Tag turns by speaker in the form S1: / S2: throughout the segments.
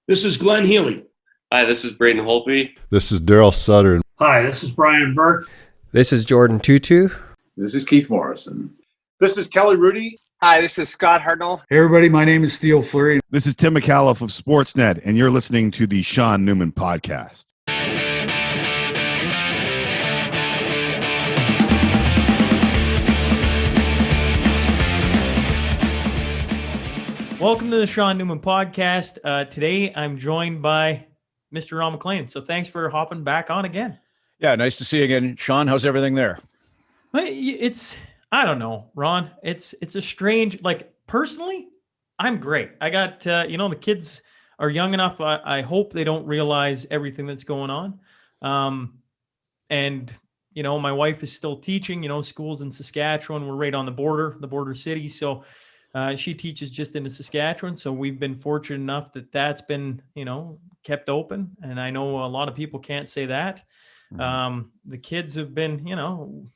S1: This is Glenn Healy.
S2: Hi, this is Braden Holtby.
S3: This is Daryl Sutter.
S4: Hi, this is Brian Burke.
S5: This is Jordan Tutu.
S6: This is Keith Morrison.
S7: This is Kelly Rudy.
S8: Hi, this is Scott Hartnell.
S9: Hey, everybody. My name is Theo Fleury.
S10: This is Tim McAuliffe of Sportsnet, and you're listening to the Sean Newman Podcast.
S11: Welcome to the Sean Newman Podcast. Today, I'm joined by Mr. Ron MacLean. So thanks for hopping back on again.
S12: Yeah, nice to see you again. Sean, how's everything there?
S11: I don't know, Ron. It's a strange, personally, I'm great. I got, the kids are young enough. I hope they don't realize everything that's going on. And my wife is still teaching, schools in Saskatchewan. We're right on the border city. So she teaches just into Saskatchewan. So we've been fortunate enough that that's been, kept open. And I know a lot of people can't say that. The kids have been,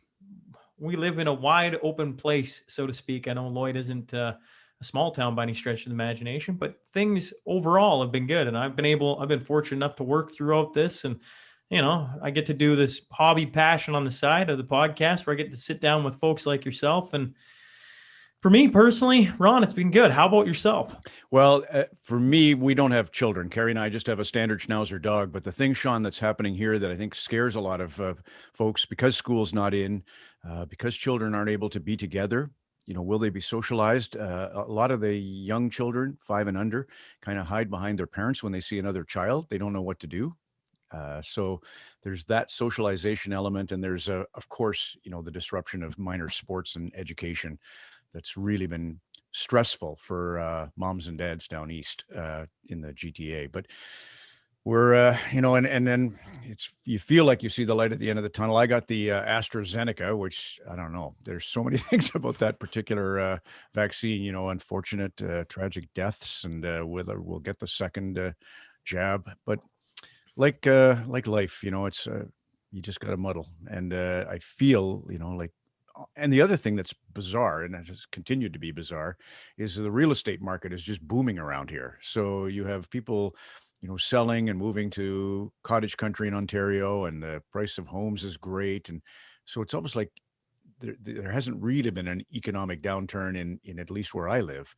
S11: we live in a wide open place, so to speak. I know Lloyd isn't a small town by any stretch of the imagination, but things overall have been good. And I've been fortunate enough to work throughout this. And, I get to do this hobby passion on the side of the podcast where I get to sit down with folks like yourself. And for me personally, Ron, it's been good. How about yourself?
S12: Well, for me, we don't have children. Carrie and I just have a standard Schnauzer dog. But the thing, Sean, that's happening here that I think scares a lot of folks because school's not in, because children aren't able to be together. Will they be socialized? A lot of the young children, 5 and under, kind of hide behind their parents when they see another child. They don't know what to do. So there's that socialization element. And there's, of course, the disruption of minor sports and education. That's really been stressful for moms and dads down east in the GTA. But we're, and then you feel like you see the light at the end of the tunnel. I got the AstraZeneca, which I don't know. There's so many things about that particular vaccine, unfortunate tragic deaths and whether we'll get the second jab. But like life, it's you just got to muddle. And I feel, and the other thing that's bizarre, and it has continued to be bizarre, is the real estate market is just booming around here. So you have people, selling and moving to cottage country in Ontario, and the price of homes is great. And so it's almost like there hasn't really been an economic downturn in at least where I live.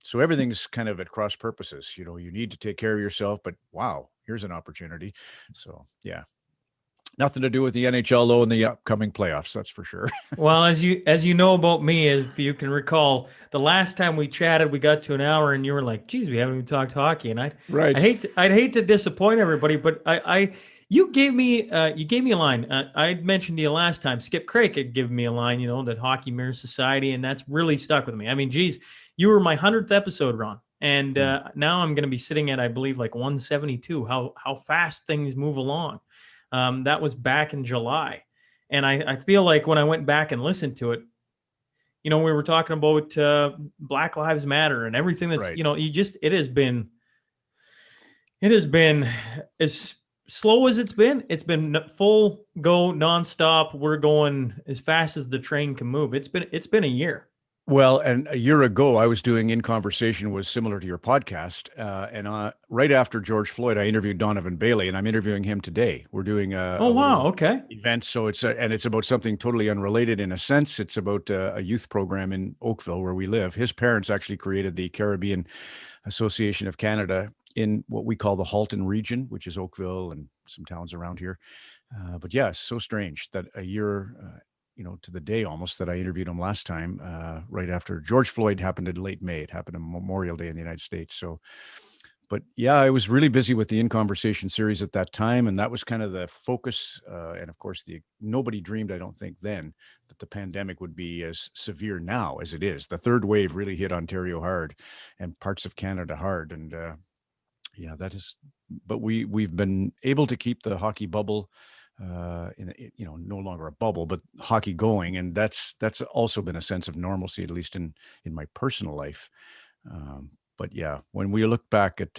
S12: So everything's kind of at cross purposes. You need to take care of yourself, but wow, here's an opportunity. So yeah. Nothing to do with the NHL, though, in the upcoming playoffs, that's for sure.
S11: Well, as you know about me, if you can recall, the last time we chatted, we got to an hour, and you were like, "Geez, we haven't even talked hockey." And I'd hate to disappoint everybody, but you gave me a line. I'd mentioned to you last time. Skip Craik had given me a line, that hockey mirrors society, and that's really stuck with me. I mean, geez, you were my 100th episode, Ron, and now I'm going to be sitting at, I believe, like 172. How fast things move along. That was back in July. And I feel like when I went back and listened to it, we were talking about Black Lives Matter and everything that's,
S12: right.
S11: It has been as slow as it's been full go nonstop. We're going as fast as the train can move. It's been a year.
S12: Well, and a year ago, I was doing In Conversation was similar to your podcast. And right after George Floyd, I interviewed Donovan Bailey, and I'm interviewing him today. We're doing
S11: okay.
S12: event. So it's about something totally unrelated in a sense. It's about a youth program in Oakville where we live. His parents actually created the Caribbean Association of Canada in what we call the Halton region, which is Oakville and some towns around here. But yeah, it's so strange that a year to the day almost that I interviewed him last time, right after George Floyd happened in late May. It happened on Memorial Day in the United States. So, but yeah, I was really busy with the In Conversation series at that time. And that was kind of the focus. And of course, nobody dreamed, I don't think then, that the pandemic would be as severe now as it is. The third wave really hit Ontario hard and parts of Canada hard. And but we've been able to keep the hockey bubble no longer a bubble, but hockey going. And that's also been a sense of normalcy, at least in my personal life. But yeah, when we look back at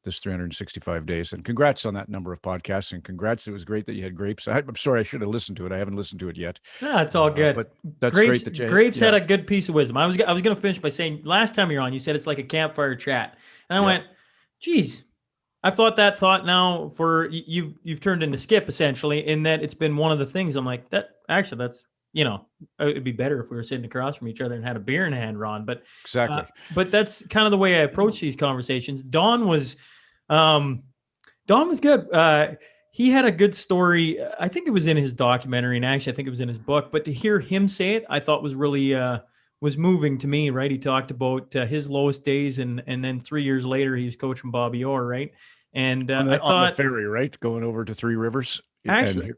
S12: this 365 days, and congrats on that number of podcasts, and congrats. It was great that you had Grapes. I'm sorry, I should have listened to it. I haven't listened to it yet.
S11: No, it's all good.
S12: But that's
S11: Grapes,
S12: great that
S11: Grapes had a good piece of wisdom. I was going to finish by saying, last time you're on, you said it's like a campfire chat. And I went, geez, I've thought that thought now for you've turned into Skip essentially, in that it's been one of the things I'm like, that's it'd be better if we were sitting across from each other and had a beer in hand, Ron. But
S12: Exactly.
S11: but that's kind of the way I approach these conversations. Don was good. He had a good story. I think it was in his documentary, and actually I think it was in his book. But to hear him say it, I thought was really was moving to me. Right? He talked about his lowest days, and then 3 years later he was coaching Bobby Orr, right? And
S12: on
S11: I thought
S12: the ferry, right, going over to Three Rivers.
S11: Actually,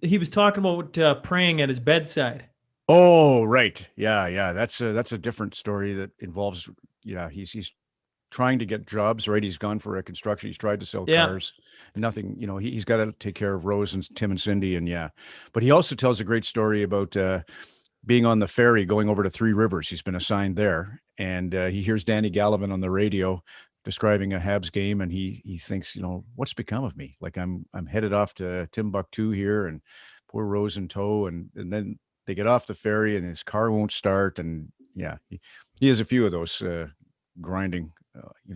S11: he was talking about praying at his bedside.
S12: Oh, right. Yeah. That's a different story that involves. Yeah, he's trying to get jobs. Right, he's gone for a construction. He's tried to sell cars. Nothing. He's got to take care of Rose and Tim and Cindy, and But he also tells a great story about being on the ferry going over to Three Rivers. He's been assigned there, and he hears Danny Gallivan on the radio describing a Habs game, and he thinks, what's become of me? Like I'm headed off to Timbuktu here, and poor Rose in tow, and then they get off the ferry, and his car won't start, and he has a few of those grinding,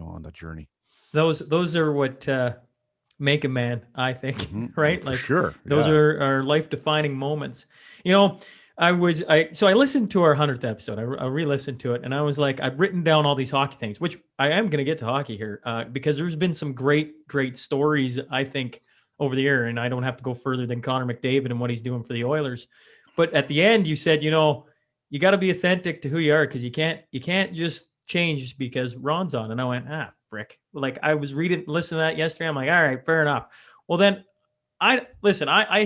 S12: on the journey.
S11: Those are what make a man, I think, right?
S12: For sure.
S11: Those are life-defining moments. I listened to our 100th episode. I re-listened to it, and I was like, I've written down all these hockey things, which I am going to get to hockey here because there's been some great stories, I think, over the year, and I don't have to go further than Connor McDavid and what he's doing for the Oilers. But at the end, you said, you got to be authentic to who you are, because you can't just change just because Ron's on. And I went, frick. Like, I was listening to that yesterday. I'm like, all right, fair enough. Well, then I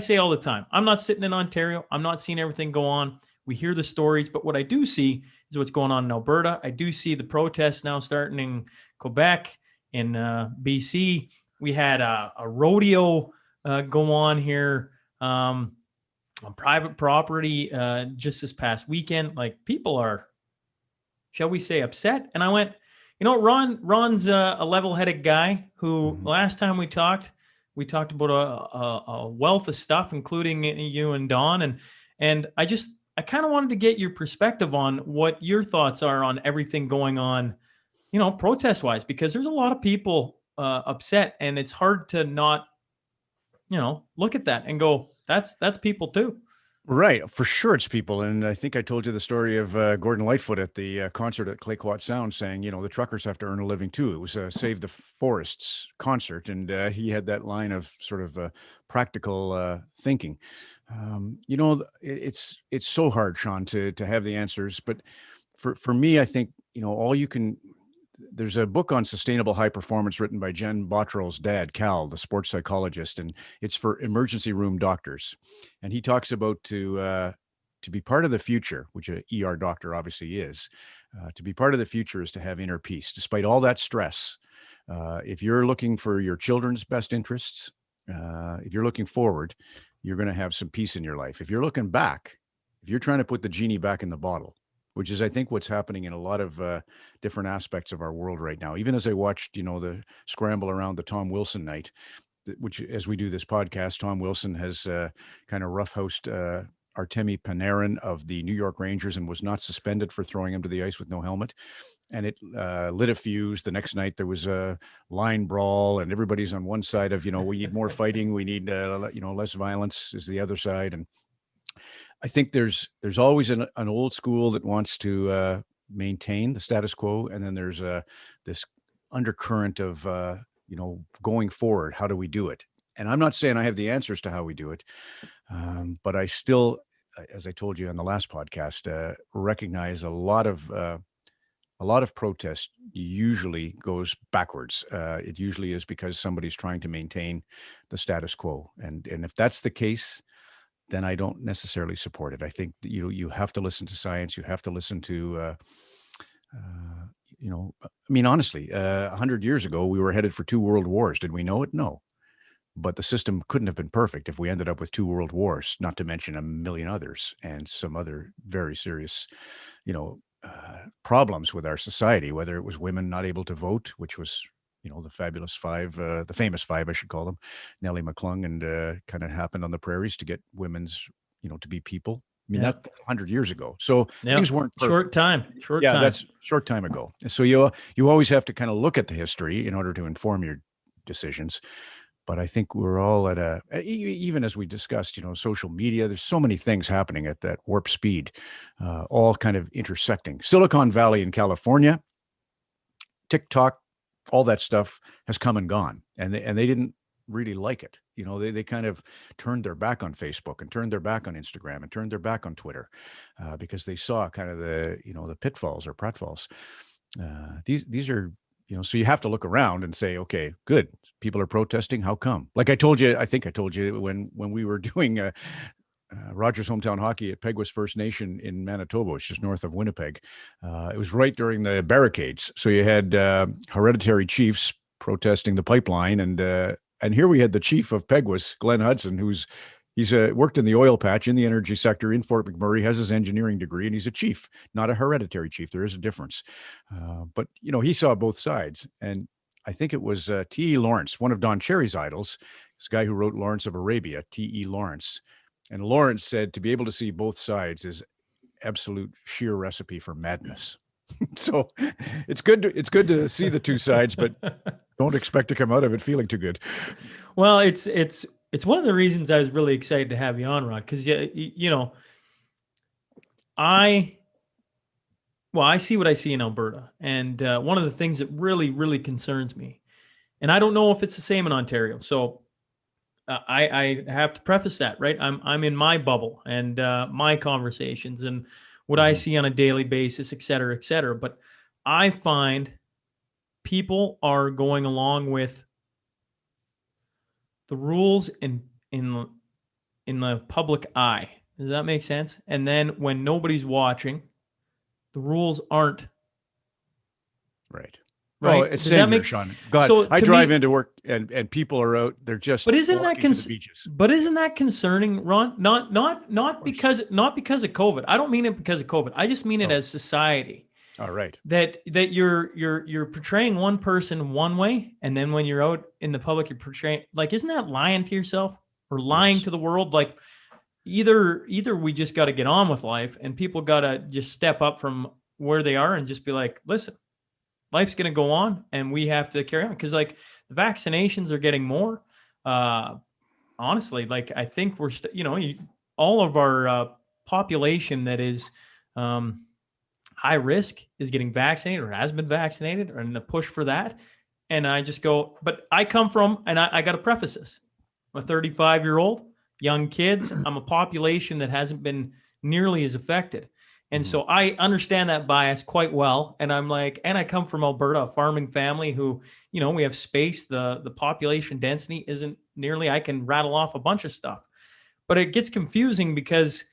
S11: say all the time, I'm not sitting in Ontario. I'm not seeing everything go on. We hear the stories, but what I do see is what's going on in Alberta. I do see the protests now starting in Quebec, in BC. We had a rodeo go on here on private property just this past weekend. Like, people are, shall we say, upset. And I went, Ron's a level-headed guy who last time we talked about a wealth of stuff, including you and Don. And I kind of wanted to get your perspective on what your thoughts are on everything going on, protest-wise, because there's a lot of people upset, and it's hard to not, look at that and go, that's people too.
S12: Right. For sure it's people. And I think I told you the story of Gordon Lightfoot at the concert at Clayoquot Sound saying, the truckers have to earn a living too. It was a Save the Forests concert. And he had that line of sort of practical thinking. It's so hard, Sean, to have the answers. But for me, I think, there's a book on sustainable high performance written by Jen Bottrell's dad, Cal, the sports psychologist, and it's for emergency room doctors. And he talks about to be part of the future, which an ER doctor obviously is, to be part of the future is to have inner peace, despite all that stress. If you're looking for your children's best interests, if you're looking forward, you're going to have some peace in your life. If you're looking back, if you're trying to put the genie back in the bottle, which is, I think, what's happening in a lot of different aspects of our world right now. Even as I watched, the scramble around the Tom Wilson night, which, as we do this podcast, Tom Wilson has kind of roughhoused Artemi Panarin of the New York Rangers and was not suspended for throwing him to the ice with no helmet. And it lit a fuse. The next night there was a line brawl, and everybody's on one side of, we need more fighting. We need, less violence is the other side. And I think there's always an old school that wants to maintain the status quo, and then there's this undercurrent of going forward. How do we do it? And I'm not saying I have the answers to how we do it, but I still, as I told you on the last podcast, recognize a lot of protest usually goes backwards. It usually is because somebody's trying to maintain the status quo, and if that's the case, then I don't necessarily support it. I think that, you have to listen to science. You have to listen to, honestly, 100 years ago, we were headed for 2 world wars. Did we know it? No. But the system couldn't have been perfect if we ended up with 2 world wars, not to mention a million others and some other very serious, problems with our society, whether it was women not able to vote, which was, the fabulous 5, the famous 5, I should call them, Nellie McClung, and kind of happened on the prairies to get women's, to be people, mean,
S11: Yeah.
S12: that's 100 years ago. So
S11: Yeah.
S12: things weren't perfect.
S11: Short time.
S12: That's short time ago. So you always have to kind of look at the history in order to inform your decisions. But I think we're all at even as we discussed, social media, there's so many things happening at that warp speed, all kind of intersecting. Silicon Valley in California, TikTok, all that stuff has come and gone, and they didn't really like it. They kind of turned their back on Facebook and turned their back on Instagram and turned their back on Twitter because they saw kind of the pitfalls or pratfalls. These are, so you have to look around and say, okay, good. People are protesting. How come? Like I think I told you when we were doing Rogers Hometown Hockey at Peguis First Nation in Manitoba, which is north of Winnipeg. It was right during the barricades. So you had hereditary chiefs protesting the pipeline, and here we had the chief of Peguis, Glenn Hudson, he's worked in the oil patch in the energy sector in Fort McMurray, has his engineering degree, and he's a chief, not a hereditary chief. There is a difference. But he saw both sides. And I think it was T.E. Lawrence, one of Don Cherry's idols, this guy who wrote Lawrence of Arabia, T.E. Lawrence. And Lawrence said to be able to see both sides is absolute sheer recipe for madness. So it's good to see the two sides, but don't expect to come out of it feeling too good.
S11: Well, it's one of the reasons I was really excited to have you on, Rod, because I see what I see in Alberta, and one of the things that really, really concerns me, and I don't know if it's the same in Ontario. So I have to preface that, right? I'm in my bubble and my conversations and what I see on a daily basis, et cetera, et cetera. But I find people are going along with the rules in the public eye. Does that make sense? And then when nobody's watching, the rules aren't
S12: right.
S11: Right.
S12: Oh, it's same here, Sean. God,
S11: So
S12: I
S11: to
S12: drive
S11: me-
S12: into work and people are out. They're just.
S11: But isn't that
S12: walking to the beaches.
S11: But isn't that concerning, Ron? Not because of COVID. I don't mean it because of COVID. I just mean it as society.
S12: All right.
S11: That you're portraying one person one way, and then when you're out in the public, you're portraying, like, isn't that lying to yourself or lying to the world? Like, either we just got to get on with life, and people got to just step up from where they are and just be like, listen, life's going to go on, and we have to carry on, because like the vaccinations are getting more. Honestly, like I think we're all of our population that is high risk is getting vaccinated or has been vaccinated, and the push for that. And I just go, but I come from, and I got to preface this, I'm a 35-year-old, young kids. I'm a population that hasn't been nearly as affected. And so I understand that bias quite well. And I'm like, and I come from Alberta, a farming family who, we have space. The population density isn't nearly, I can rattle off a bunch of stuff, but it gets confusing because,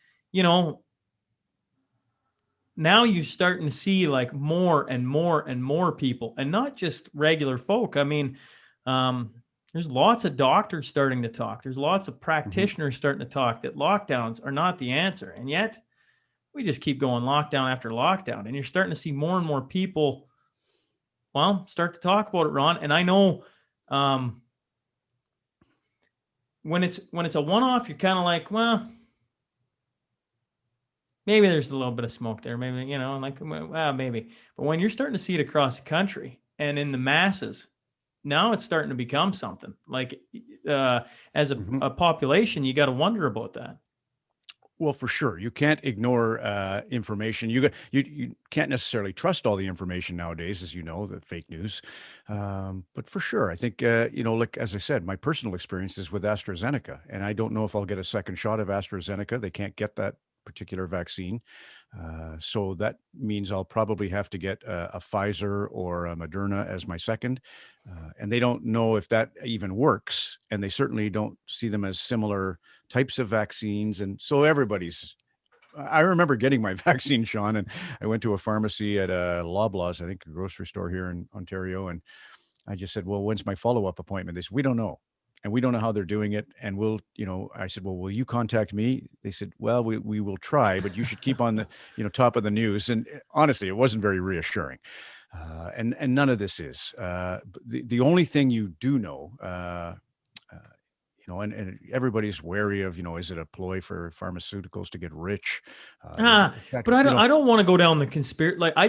S11: now you're starting to see like more and more and more people, and not just regular folk. I mean, there's lots of doctors starting to talk. There's lots of practitioners starting to talk that lockdowns are not the answer. And yet we just keep going lockdown after lockdown, and you're starting to see more and more people, start to talk about it, Ron. And I know when it's a one-off, you're kind of like, well, maybe there's a little bit of smoke there. Maybe, maybe. But when you're starting to see it across the country and in the masses, now it's starting to become something. Like as a population, you got to wonder about that.
S12: Well, for sure, you can't ignore information. You can't necessarily trust all the information nowadays, as you know, the fake news. But for sure, I think like as I said, my personal experience is with AstraZeneca, and I don't know if I'll get a second shot of AstraZeneca. They can't get that particular vaccine, so that means I'll probably have to get a Pfizer or a Moderna as my second, and they don't know if that even works, and they certainly don't see them as similar types of vaccines. And so I remember getting my vaccine, Sean, and I went to a pharmacy at Loblaws, I think a grocery store here in Ontario, and I just said, well, when's my follow-up appointment? They said, we don't know. And we don't know how they're doing it. And I said, well, will you contact me? They said, well, we will try, but you should keep on the, top of the news. And honestly, it wasn't very reassuring. And none of this is. The only thing you do know, and everybody's wary of, is it a ploy for pharmaceuticals to get rich?
S11: But I don't want to go down the conspiracy. Like I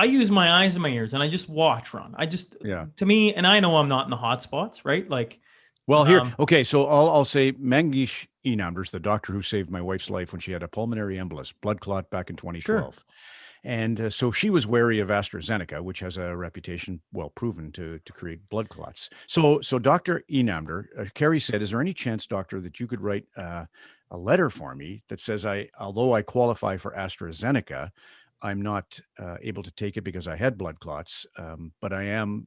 S11: use my eyes and my ears and I just watch, Ron. To me, and I know I'm not in the hot spots, right? Like,
S12: well, here, okay. So I'll say Mangesh Inamdar, the doctor who saved my wife's life when she had a pulmonary embolus, blood clot back in 2012. Sure. And so she was wary of AstraZeneca, which has a reputation, well proven, to create blood clots. So Dr. Inamdar, Kerry said, is there any chance, doctor, that you could write a letter for me that says, although I qualify for AstraZeneca, I'm not able to take it because I had blood clots, but I am,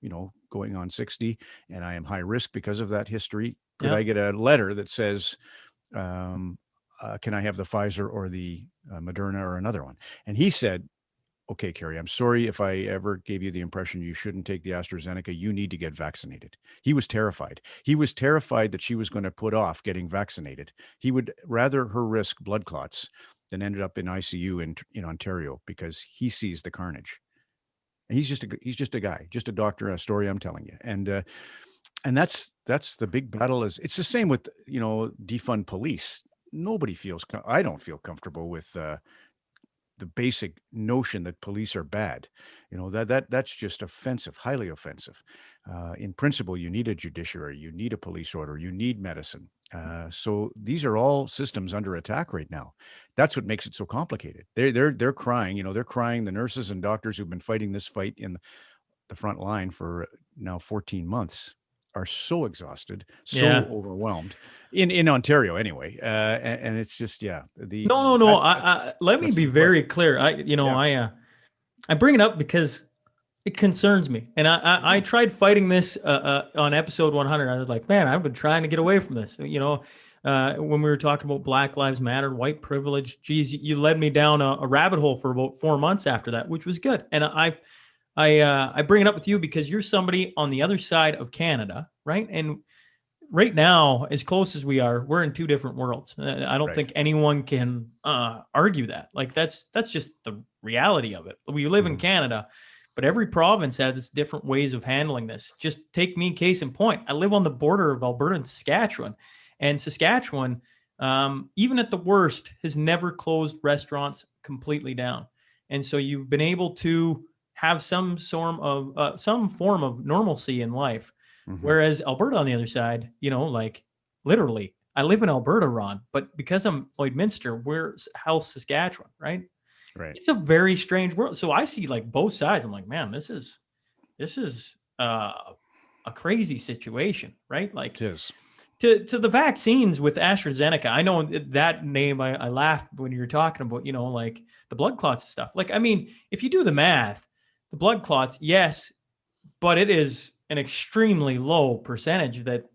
S12: going on 60 and I am high risk because of that history. Could I get a letter that says, can I have the Pfizer or the Moderna or another one? And he said, okay, Kerry, I'm sorry if I ever gave you the impression you shouldn't take the AstraZeneca. You need to get vaccinated. He was terrified. He was terrified that she was going to put off getting vaccinated. He would rather her risk blood clots than ended up in ICU in Ontario because he sees the carnage. And he's just a guy, just a doctor, a story I'm telling you. And that's the big battle. It's the same with, defund police. Nobody I don't feel comfortable with the basic notion that police are bad. That's just offensive, highly offensive. In principle, you need a judiciary, you need a police order, you need medicine. So these are all systems under attack right now. That's what makes it so complicated. They're crying, they're crying. The nurses and doctors who've been fighting this fight in the front line for now 14 months are so exhausted, so overwhelmed in Ontario anyway. And it's just, no.
S11: Let me be very clear. I bring it up because it concerns me. And I tried fighting this on episode 100. I was like, man, I've been trying to get away from this. When we were talking about Black Lives Matter, white privilege, geez, you led me down a rabbit hole for about 4 months after that, which was good. And I bring it up with you because you're somebody on the other side of Canada, right? And right now, as close as we are, we're in two different worlds. I don't think anyone can argue that. Like that's just the reality of it. We live in Canada, but every province has its different ways of handling this. Just take me case in point. I live on the border of Alberta and Saskatchewan, and Saskatchewan, even at the worst, has never closed restaurants completely down. And so you've been able to have some form of normalcy in life. Whereas Alberta on the other side, like literally, I live in Alberta, Ron, but because I'm Lloydminster, we're Health Saskatchewan, right? Right. It's a very strange world. So I see like both sides. I'm like, man, this is a crazy situation, right? Like
S12: it is.
S11: To the vaccines with AstraZeneca, I know that name, I laughed when you were talking about, like the blood clots and stuff. Like, I mean, if you do the math, the blood clots, yes, but it is an extremely low percentage that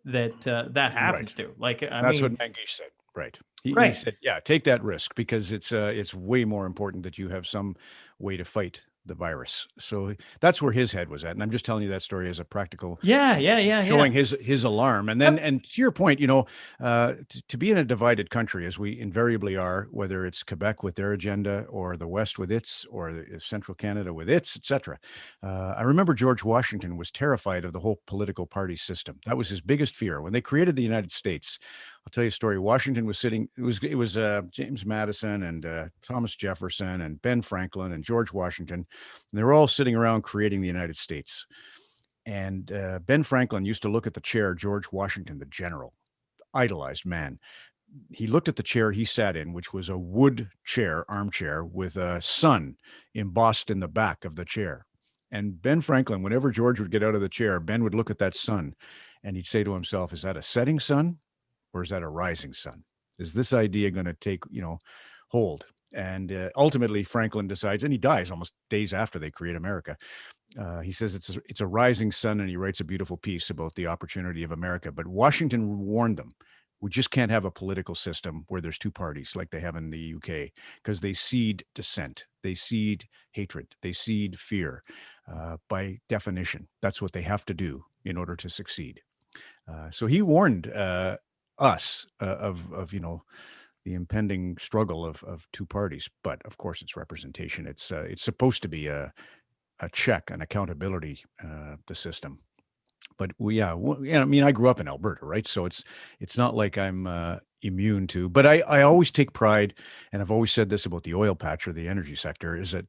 S11: happens to. Like,
S12: that's what Mangesh said. Right. He said, take that risk because it's way more important that you have some way to fight the virus. So that's where his head was at. And I'm just telling you that story as a practical, showing his alarm. And then, and to your point, to be in a divided country, as we invariably are, whether it's Quebec with their agenda or the West with its, or Central Canada with its, etc. I remember George Washington was terrified of the whole political party system. That was his biggest fear. When they created the United States, I'll tell you a story. Washington was sitting, it was James Madison and Thomas Jefferson and Ben Franklin and George Washington. And they were all sitting around creating the United States. And Ben Franklin used to look at the chair George Washington, the general, idolized man. He looked at the chair he sat in, which was a wood chair, armchair, with a sun embossed in the back of the chair. And Ben Franklin, whenever George would get out of the chair, Ben would look at that sun and he'd say to himself, is that a setting sun or is that a rising sun? Is this idea going to take, hold? And ultimately, Franklin decides, and he dies almost days after they create America. He says it's a rising sun, and he writes a beautiful piece about the opportunity of America. But Washington warned them, we just can't have a political system where there's two parties like they have in the UK, because they seed dissent, they seed hatred, they seed fear. By definition, that's what they have to do in order to succeed. So he warned us of the impending struggle of two parties, but of course it's representation. It's supposed to be a check, an accountability, the system. But I mean, I grew up in Alberta, right? So it's not like I'm immune to, but I always take pride, and I've always said this about the oil patch or the energy sector, is that,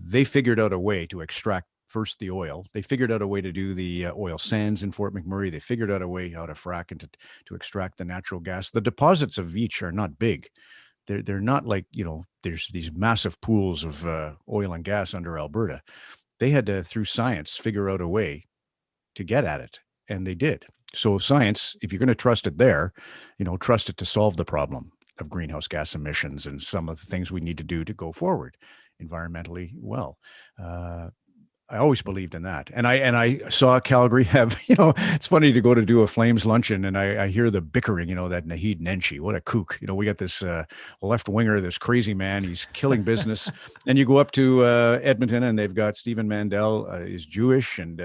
S12: they figured out a way to extract first the oil. They figured out a way to do the oil sands in Fort McMurray. They figured out a way how to frack and to extract the natural gas. The deposits of each are not big. They're not like, there's these massive pools of oil and gas under Alberta. They had to, through science, figure out a way to get at it. And they did. So science, if you're going to trust it there, trust it to solve the problem of greenhouse gas emissions and some of the things we need to do to go forward environmentally well. I always believed in that. And I saw Calgary have, it's funny to go to do a Flames luncheon and I hear the bickering, that Naheed Nenshi, what a kook. We got this left winger, this crazy man, he's killing business. And you go up to Edmonton and they've got Stephen Mandel is Jewish. And,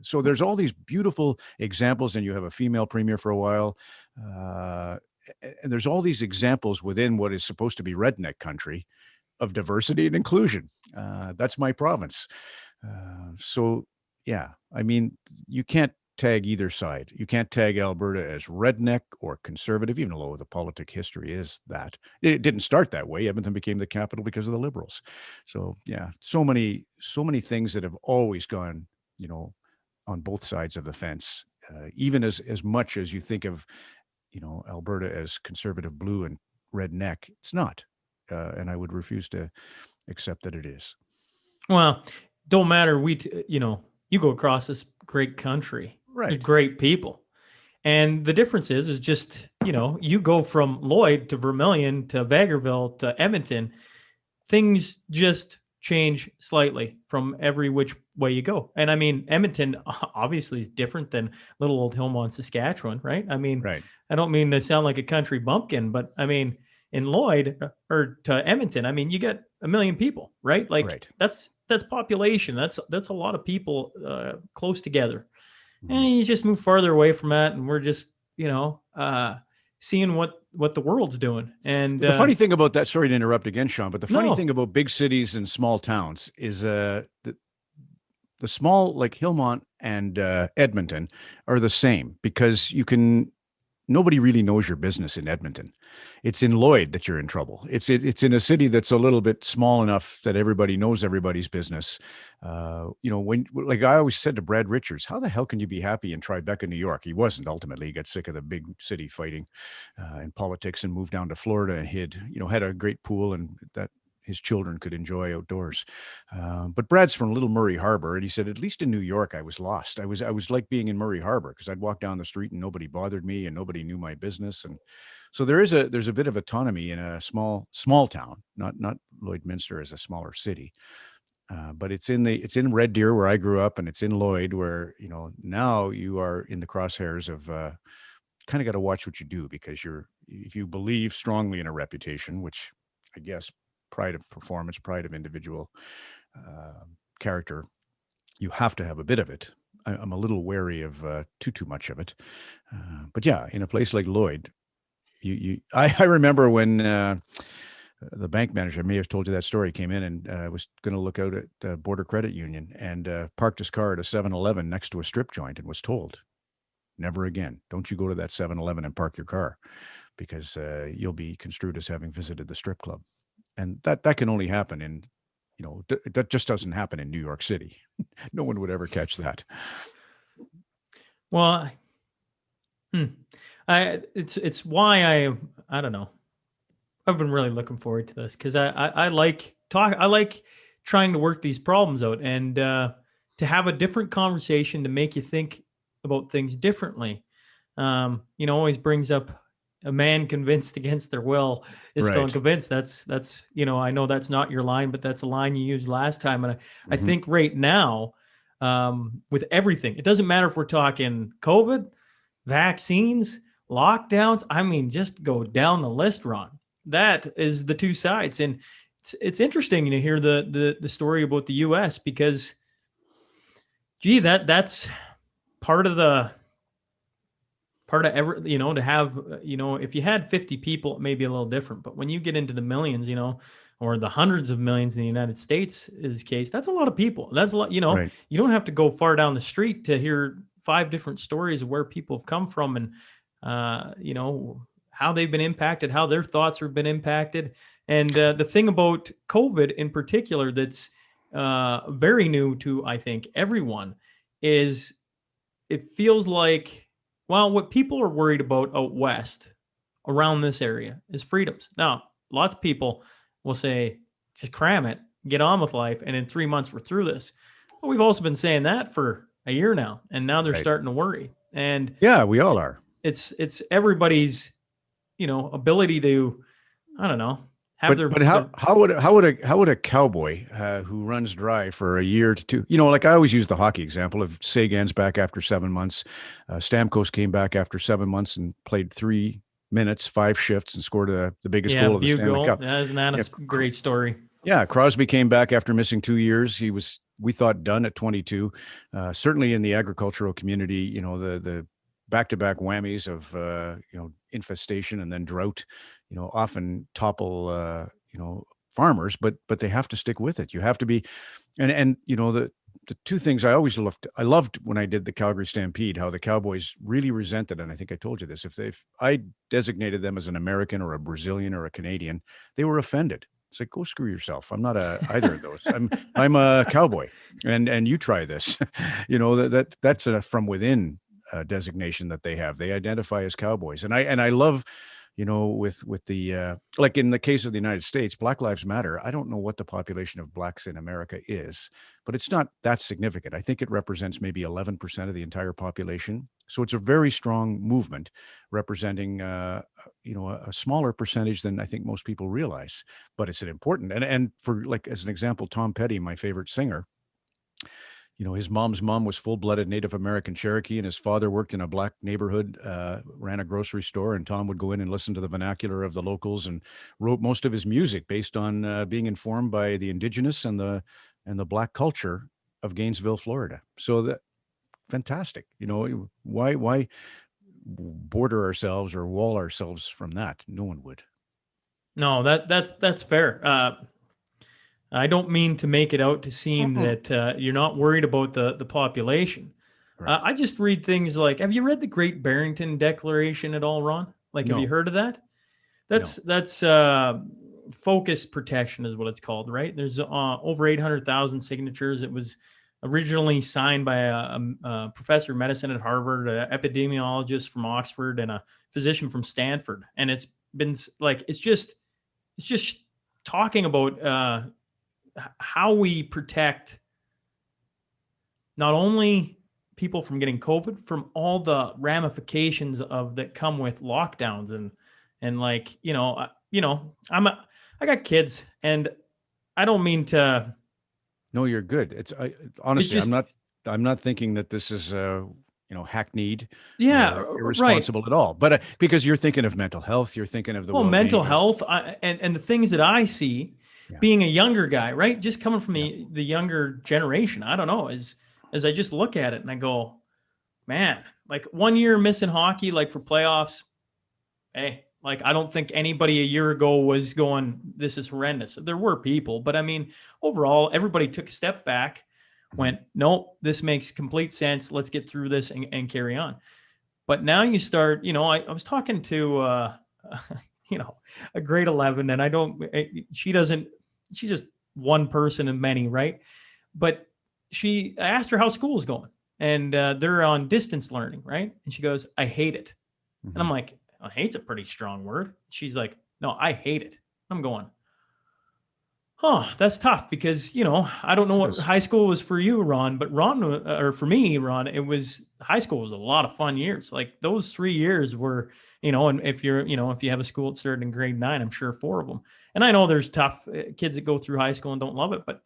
S12: so there's all these beautiful examples, and you have a female premier for a while. And there's all these examples within what is supposed to be redneck country of diversity and inclusion. That's my province. So yeah, I mean, you can't tag either side. You can't tag Alberta as redneck or conservative, even though the politic history is that. It didn't start that way. Edmonton became the capital because of the Liberals. So yeah, so many things that have always gone, on both sides of the fence. Even as much as you think of, Alberta as conservative blue and redneck, it's not. And I would refuse to accept that it is.
S11: Well, don't matter. You go across this great country,
S12: right?
S11: There's great people. And the difference is just, you go from Lloyd to Vermilion to Vegreville to Edmonton, things just change slightly from every which way you go. And I mean, Edmonton obviously is different than little old Hillmont, Saskatchewan, right? I mean,
S12: right.
S11: I don't mean to sound like a country bumpkin, but I mean, in Lloyd or to Edmonton, I mean, you get 1 million people, right? Like
S12: right.
S11: that's population. That's a lot of people close together. And you just move farther away from that. And we're just, seeing what the world's doing. And
S12: the funny thing about that, sorry to interrupt again, Sean, but the funny thing about big cities and small towns is the small, like Hillmont and Edmonton, are the same because nobody really knows your business in Edmonton. It's in Lloyd that you're in trouble. It's in a city that's a little bit small enough that everybody knows everybody's business. When, like I always said to Brad Richards, how the hell can you be happy in Tribeca, New York? He wasn't. Ultimately, he got sick of the big city fighting in politics and moved down to Florida and had a great pool and that his children could enjoy outdoors. But Brad's from Little Murray Harbor, and he said, at least in New York, I was lost. I was like being in Murray Harbor because I'd walk down the street and nobody bothered me and nobody knew my business. And so there's a bit of autonomy in a small town, not Lloydminster as a smaller city. But it's in Red Deer where I grew up, and it's in Lloyd where, now you are in the crosshairs of kind of got to watch what you do because if you believe strongly in a reputation, which I guess pride of performance, pride of individual character, you have to have a bit of it. I'm a little wary of too much of it. But yeah, in a place like Lloyd, I remember when the bank manager, I may have told you that story, came in and was going to look out at the Border Credit Union and parked his car at a 7-Eleven next to a strip joint and was told, never again, don't you go to that 7-Eleven and park your car because you'll be construed as having visited the strip club. And that can only happen in, that just doesn't happen in New York City. No one would ever catch that.
S11: Well, it's why I don't know. I've been really looking forward to this because I like trying to work these problems out and to have a different conversation to make you think about things differently. Always brings up a man convinced against their will is still unconvinced. That's I know that's not your line, but that's a line you used last time. And I think right now, with everything, it doesn't matter if we're talking COVID, vaccines, lockdowns. I mean, just go down the list, Ron. That is the two sides. And it's interesting to hear the story about the US because that's part of every, to have, if you had 50 people, it may be a little different, but when you get into the millions, or the hundreds of millions in the United States is case, that's a lot of people. That's a lot,
S12: Right.
S11: you don't have to go far down the street to hear 5 different stories of where people have come from and, how they've been impacted, how their thoughts have been impacted. And the thing about COVID in particular that's very new to, I think, everyone is it feels like, well, what people are worried about out west around this area is freedoms. Now, lots of people will say, just cram it, get on with life, and in 3 months we're through this. But we've also been saying that for a year now, and now they're
S12: Right.
S11: starting to worry. And
S12: Yeah, we all are.
S11: it's everybody's, ability to, I don't know, have
S12: But how would a cowboy who runs dry for a year to two, like I always use the hockey example of Sagan's back after 7 months. Stamkos came back after 7 months and played 3 minutes, 5 shifts, and scored the biggest goal of the Stanley Cup.
S11: Yeah, isn't that a great story?
S12: Yeah, Crosby came back after missing 2 years. He was, we thought, done at 22. Certainly in the agricultural community, the back-to-back whammies of infestation and then drought, often topple farmers, but they have to stick with it. You have to be, and the two things I always loved when I did the Calgary Stampede, how the Cowboys really resented, and I think I told you this, if I designated them as an American or a Brazilian or a Canadian, they were offended. It's like, go screw yourself. I'm not either of those. I'm a cowboy, and you try this. That's a from within designation that they have. They identify as cowboys, and I love, with the like in the case of the United States, Black Lives Matter. I don't know what the population of blacks in America is, but it's not that significant. I think it represents maybe 11% of the entire population. So it's a very strong movement representing, a smaller percentage than I think most people realize, but it's an important, and for, like, as an example, Tom Petty, my favorite singer, his mom's mom was full-blooded Native American Cherokee, and his father worked in a black neighborhood, ran a grocery store, and Tom would go in and listen to the vernacular of the locals and wrote most of his music based on being informed by the indigenous and the black culture of Gainesville, Florida. So that fantastic. Why border ourselves or wall ourselves from that? No one would.
S11: No, that's fair. I don't mean to make it out to seem that you're not worried about the population.
S12: Right.
S11: I just read things like, have you read the Great Barrington Declaration at all, Ron? Like,
S12: No.
S11: have you heard of that? That's focus protection is what it's called, right? There's over 800,000 signatures. It was originally signed by a professor of medicine at Harvard, an epidemiologist from Oxford, and a physician from Stanford. And it's been like, it's just talking about how we protect not only people from getting COVID, from all the ramifications of that come with lockdowns and like, I got kids, and I don't mean to.
S12: No, you're good. Honestly,
S11: just,
S12: I'm not thinking that this is hackneyed,
S11: yeah,
S12: irresponsible at all. But because you're thinking of mental health, you're thinking of the
S11: mental health, and the things that I see.
S12: Yeah.
S11: Being a younger guy, right? Just coming from the younger generation, I don't know, as I just look at it and I go, man, like 1 year missing hockey, like for playoffs. Hey, like, I don't think anybody a year ago was going, this is horrendous. There were people, but I mean, overall, everybody took a step back, went, nope, this makes complete sense. Let's get through this and carry on. But now you start, I was talking to, a grade 11, and she's just one person of many, right? But I asked her how school's going, and they're on distance learning, right? And she goes, I hate it.
S12: Mm-hmm.
S11: And I'm like, oh, hate's a pretty strong word. She's like, no, I hate it. I'm going, that's tough, because, I don't know what high school was for you, Ron, but for me, Ron, high school was a lot of fun years. Like, those 3 years were, and if you have a school that started in grade 9, I'm sure 4 of them. And I know there's tough kids that go through high school and don't love it, but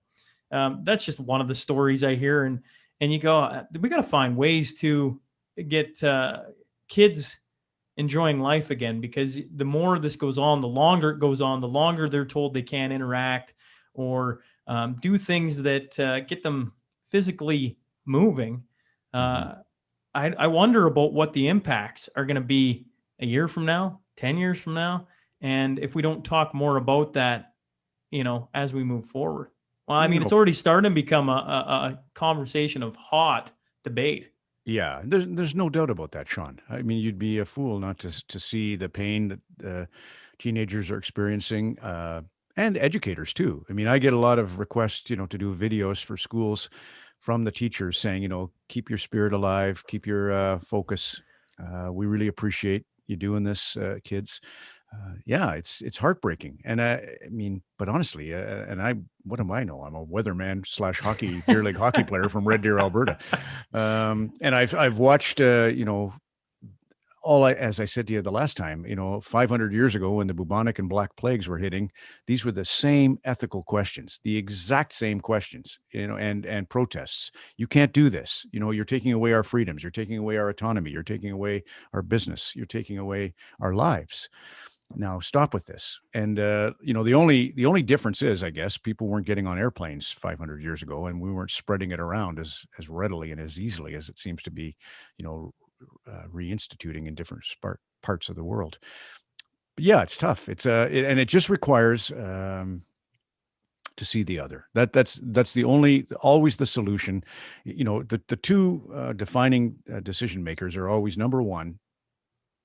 S11: that's just one of the stories I hear. And you go, we got to find ways to get kids enjoying life again, because the more this goes on, the longer it goes on, the longer they're told they can't interact or do things that get them physically moving. I wonder about what the impacts are going to be a year from now, 10 years from now. And if we don't talk more about that, as we move forward? Well, I mean, it's already starting to become a conversation of hot debate.
S12: Yeah, there's no doubt about that, Sean. I mean, you'd be a fool not to see the pain that teenagers are experiencing, and educators too. I mean, I get a lot of requests, to do videos for schools from the teachers saying, keep your spirit alive, keep your focus. We really appreciate you doing this, kids. Yeah, it's heartbreaking. And I mean, but honestly, what do I know? I'm a weatherman / beer league hockey player from Red Deer, Alberta. And I've watched, as I said to you the last time, 500 years ago when the bubonic and black plagues were hitting, these were the same ethical questions, the exact same questions, and protests. You can't do this. You're taking away our freedoms. You're taking away our autonomy. You're taking away our business. You're taking away our lives. Now stop with this. And, the only difference is, I guess, people weren't getting on airplanes 500 years ago, and we weren't spreading it around as readily and as easily as it seems to be, reinstituting in different parts of the world. But yeah, it's tough. It's and it just requires to see the other. That's always the solution. The two defining decision makers are always, number one,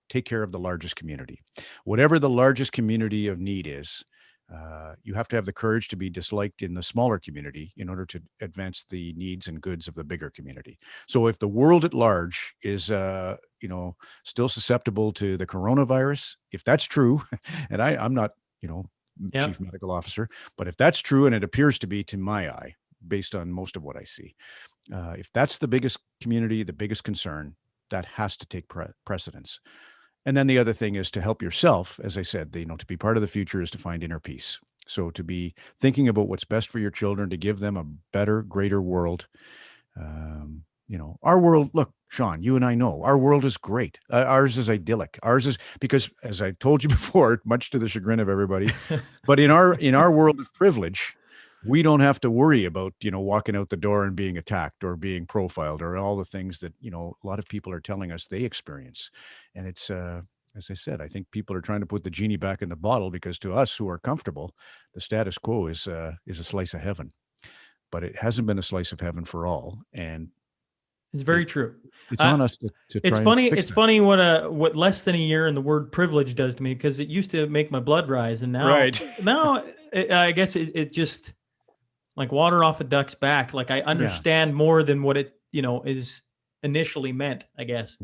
S12: take care of the largest community. Whatever the largest community of need is, you have to have the courage to be disliked in the smaller community in order to advance the needs and goods of the bigger community. So if the world at large is, still susceptible to the coronavirus, if that's true, and I'm not, chief medical officer, but if that's true, and it appears to be to my eye, based on most of what I see, if that's the biggest community, the biggest concern, that has to take precedence. And then the other thing is to help yourself. As I said, to be part of the future is to find inner peace. So to be thinking about what's best for your children, to give them a better, greater world. Our world, look, Sean, you and I know our world is great. Ours is idyllic. Ours is, because as I told you before, much to the chagrin of everybody, but in our world of privilege, we don't have to worry about, walking out the door and being attacked or being profiled or all the things that, a lot of people are telling us they experience. And it's, as I said, I think people are trying to put the genie back in the bottle, because to us who are comfortable, the status quo is a slice of heaven, but it hasn't been a slice of heaven for all. And
S11: it's very true.
S12: It's on us to
S11: it's
S12: try
S11: funny.
S12: and fix
S11: It's
S12: that.
S11: funny what less than a year and the word privilege does to me, because it used to make my blood rise. And now, I guess it just, like water off a duck's back. Like I understand more than what it, is initially meant, I guess,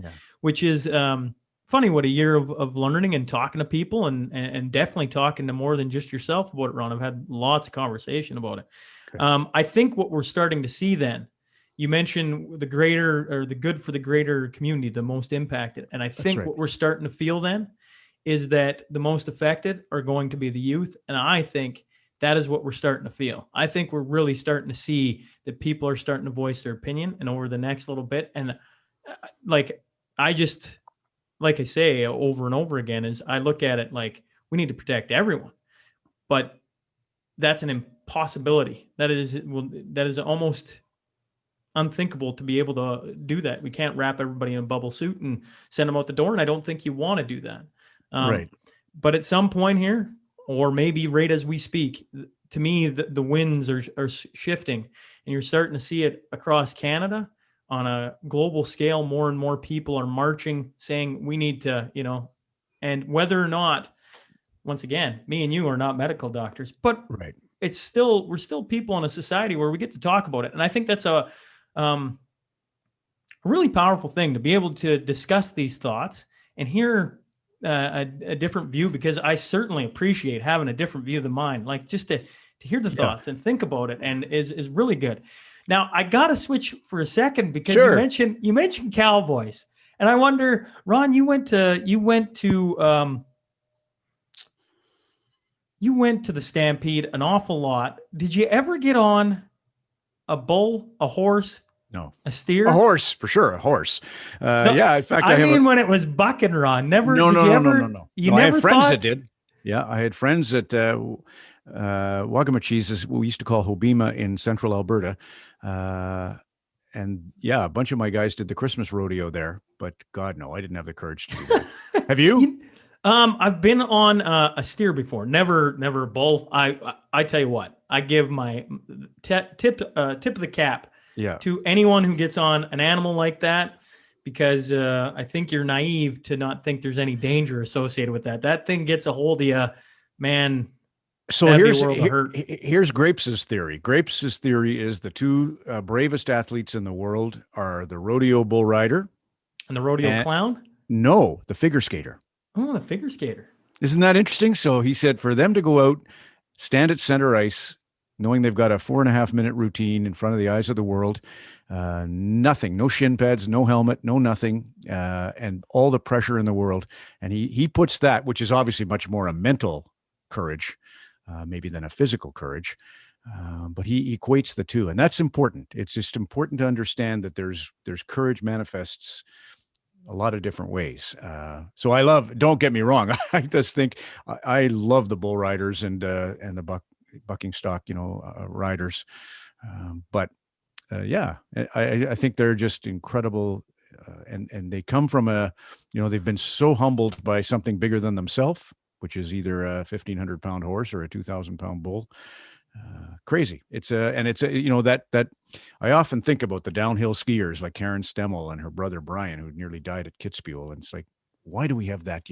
S11: which is funny what a year of learning and talking to people and definitely talking to more than just yourself about it, Ron. I've had lots of conversation about it. Okay. I think what we're starting to see then, you mentioned the good for the greater community, the most impacted. And I think what we're starting to feel then is that the most affected are going to be the youth. And I think that is what we're starting to feel. I think we're really starting to see that people are starting to voice their opinion, and over the next little bit. And like I say over and over again, is I look at it like we need to protect everyone, but that's an impossibility. That is almost unthinkable to be able to do that. We can't wrap everybody in a bubble suit and send them out the door. And I don't think you want to do that. Right. But at some point here, or maybe right as we speak, to me, the winds are shifting, and you're starting to see it across Canada on a global scale. More and more people are marching, saying we need to, and whether or not, once again, me and you are not medical doctors, but we're still people in a society where we get to talk about it. And I think that's a really powerful thing to be able to discuss these thoughts and hear a different view, because I certainly appreciate having a different view than mine. Like just to hear the thoughts and think about it, and is really good. Now I got to switch for a second, because you mentioned Cowboys, and I wonder, Ron, you went to the Stampede an awful lot. Did you ever get on a bull, a horse?
S12: No.
S11: A steer?
S12: A horse, for sure. A horse. Yeah. In fact,
S11: when it was bucking, Ron. Never.
S12: No.
S11: You
S12: I
S11: never
S12: had friends
S11: thought...
S12: that did. Yeah. I had friends at Wagamachis, as we used to call Hobima in central Alberta. And yeah, a bunch of my guys did the Christmas rodeo there, but God, no, I didn't have the courage to do that. Have you?
S11: I've been on a steer before, never a bull. I tell you what, I give my tip of the cap
S12: Yeah.
S11: to anyone who gets on an animal like that, because I think you're naive to not think there's any danger associated with that. That thing gets a hold of you, man.
S12: So
S11: That'd be a
S12: here's
S11: world of hurt.
S12: here's Grapes' theory. Grapes' theory is the two bravest athletes in the world are the rodeo bull rider.
S11: And the rodeo clown?
S12: No, the figure skater.
S11: Oh, the figure skater.
S12: Isn't that interesting? So he said for them to go out, stand at center ice, knowing they've got a 4.5 minute routine in front of the eyes of the world, nothing, no shin pads, no helmet, no nothing, and all the pressure in the world. And he puts that, which is obviously much more a mental courage, maybe than a physical courage. But he equates the two, and that's important. It's just important to understand that there's courage manifests a lot of different ways. So don't get me wrong. I just think I love the bull riders and the bucking stock, riders. But I think they're just incredible. And they come from they've been so humbled by something bigger than themselves, which is either a 1,500-pound horse or a 2,000-pound bull. Crazy. That I often think about the downhill skiers like Karen Stemmel and her brother Brian, who nearly died at Kitzbühel. And it's like, why do we have that,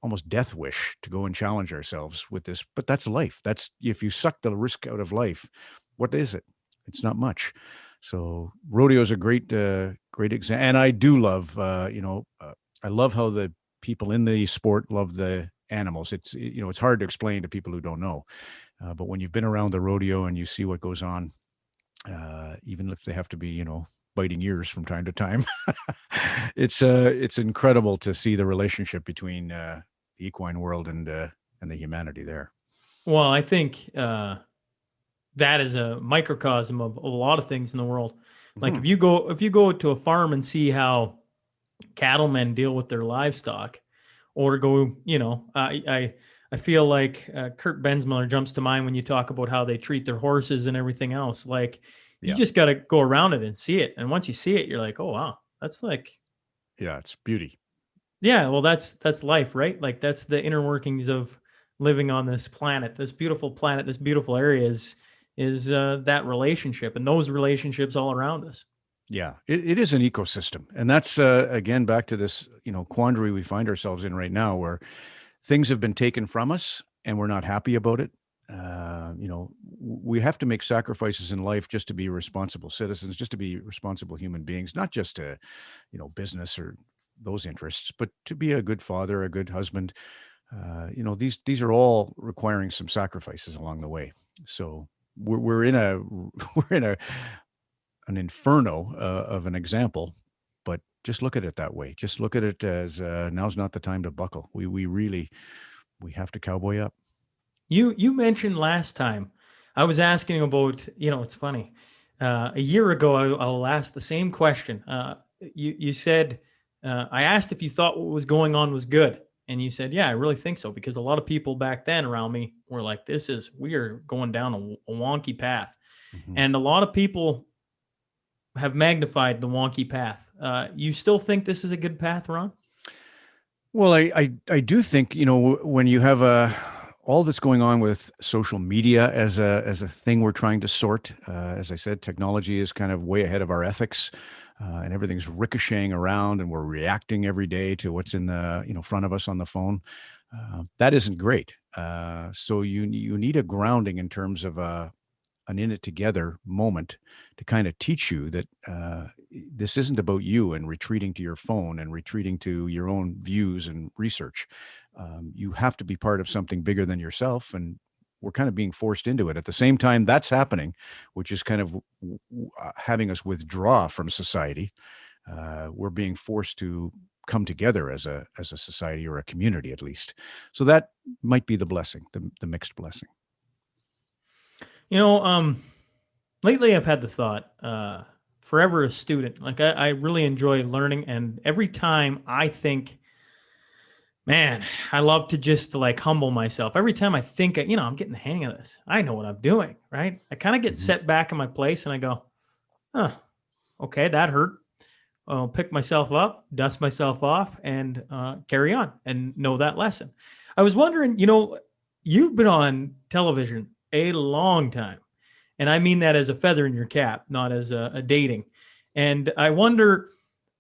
S12: almost death wish to go and challenge ourselves with this? But that's life. That's, if you suck the risk out of life, what is it? It's not much. So rodeo is a great example. And I do love, I love how the people in the sport love the animals. It's hard to explain to people who don't know. But when you've been around the rodeo and you see what goes on, even if they have to be, biting ears from time to time, it's incredible to see the relationship between the equine world and the humanity there.
S11: Well, I think that is a microcosm of a lot of things in the world. Like if you go to a farm and see how cattlemen deal with their livestock, or go, I feel like Kurt Bensmiller jumps to mind when you talk about how they treat their horses and everything else. Like you just got to go around it and see it. And once you see it, you're like, oh, wow, that's like,
S12: yeah, it's beauty.
S11: Yeah. Well, that's life, right? Like that's the inner workings of living on this planet, this beautiful area is that relationship and those relationships all around us.
S12: Yeah, it is an ecosystem. And that's, again, back to this, quandary we find ourselves in right now, where things have been taken from us and we're not happy about it. We have to make sacrifices in life just to be responsible citizens, just to be responsible human beings, not just to, business or those interests, but to be a good father, a good husband. These are all requiring some sacrifices along the way. So we're in an inferno of an example, but just look at it that way. Just look at it as now's not the time to buckle. We have to cowboy up.
S11: You mentioned last time, I was asking about, it's funny. A year ago, I'll ask the same question. You said, I asked if you thought what was going on was good. And you said, yeah, I really think so. Because a lot of people back then around me were like, we are going down a wonky path. Mm-hmm. And a lot of people have magnified the wonky path. You still think this is a good path, Ron?
S12: Well, I do think, when you have all that's going on with social media as a thing we're trying to sort, as I said, technology is kind of way ahead of our ethics, and everything's ricocheting around and we're reacting every day to what's in the, front of us on the phone. That isn't great. So you need a grounding in terms of an in it together moment to kind of teach you that this isn't about you and retreating to your phone and retreating to your own views and research. You have to be part of something bigger than yourself, and we're kind of being forced into it. At the same time that's happening, which is kind of having us withdraw from society, we're being forced to come together as a society, or a community at least. So that might be the blessing, the mixed blessing.
S11: Lately I've had the thought, forever a student, like I really enjoy learning. And every time I think, man, I love to just like humble myself. Every time I think, I'm getting the hang of this, I know what I'm doing, right? I kind of get set back in my place and I go, okay, that hurt. pick myself up, dust myself off, and carry on and know that lesson. I was wondering, you've been on television a long time, and I mean that as a feather in your cap, not as a dating. And I wonder,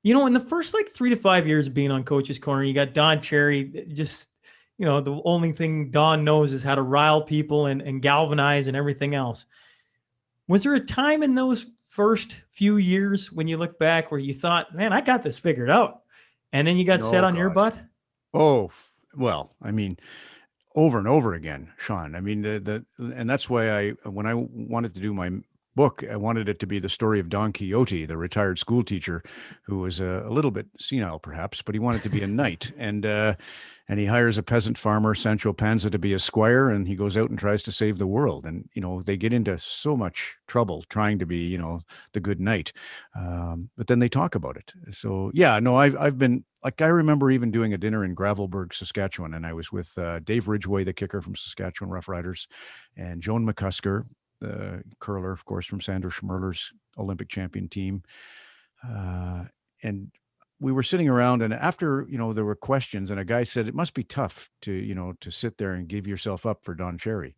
S11: in the first 3 to 5 years of being on Coach's Corner, you got Don Cherry. Just, the only thing Don knows is how to rile people and galvanize and everything else. Was there a time in those first few years when you look back where you thought, man, I got this figured out, and then you got set on your butt?
S12: Oh, well, I mean, over and over again, Sean. I mean, and that's why when I wanted to do my book, I wanted it to be the story of Don Quixote, the retired school teacher who was a little bit senile perhaps, but he wanted to be a knight. And he hires a peasant farmer, Sancho Panza, to be a squire, and he goes out and tries to save the world. And, they get into so much trouble trying to be, the good knight. But then they talk about it. So, yeah, no, I've been, I remember even doing a dinner in Gravelbourg, Saskatchewan, and I was with Dave Ridgway, the kicker from Saskatchewan Roughriders, and Joan McCusker, the curler, of course, from Sandra Schmirler's Olympic champion team. And we were sitting around, and after, there were questions, and a guy said, it must be tough to sit there and give yourself up for Don Cherry.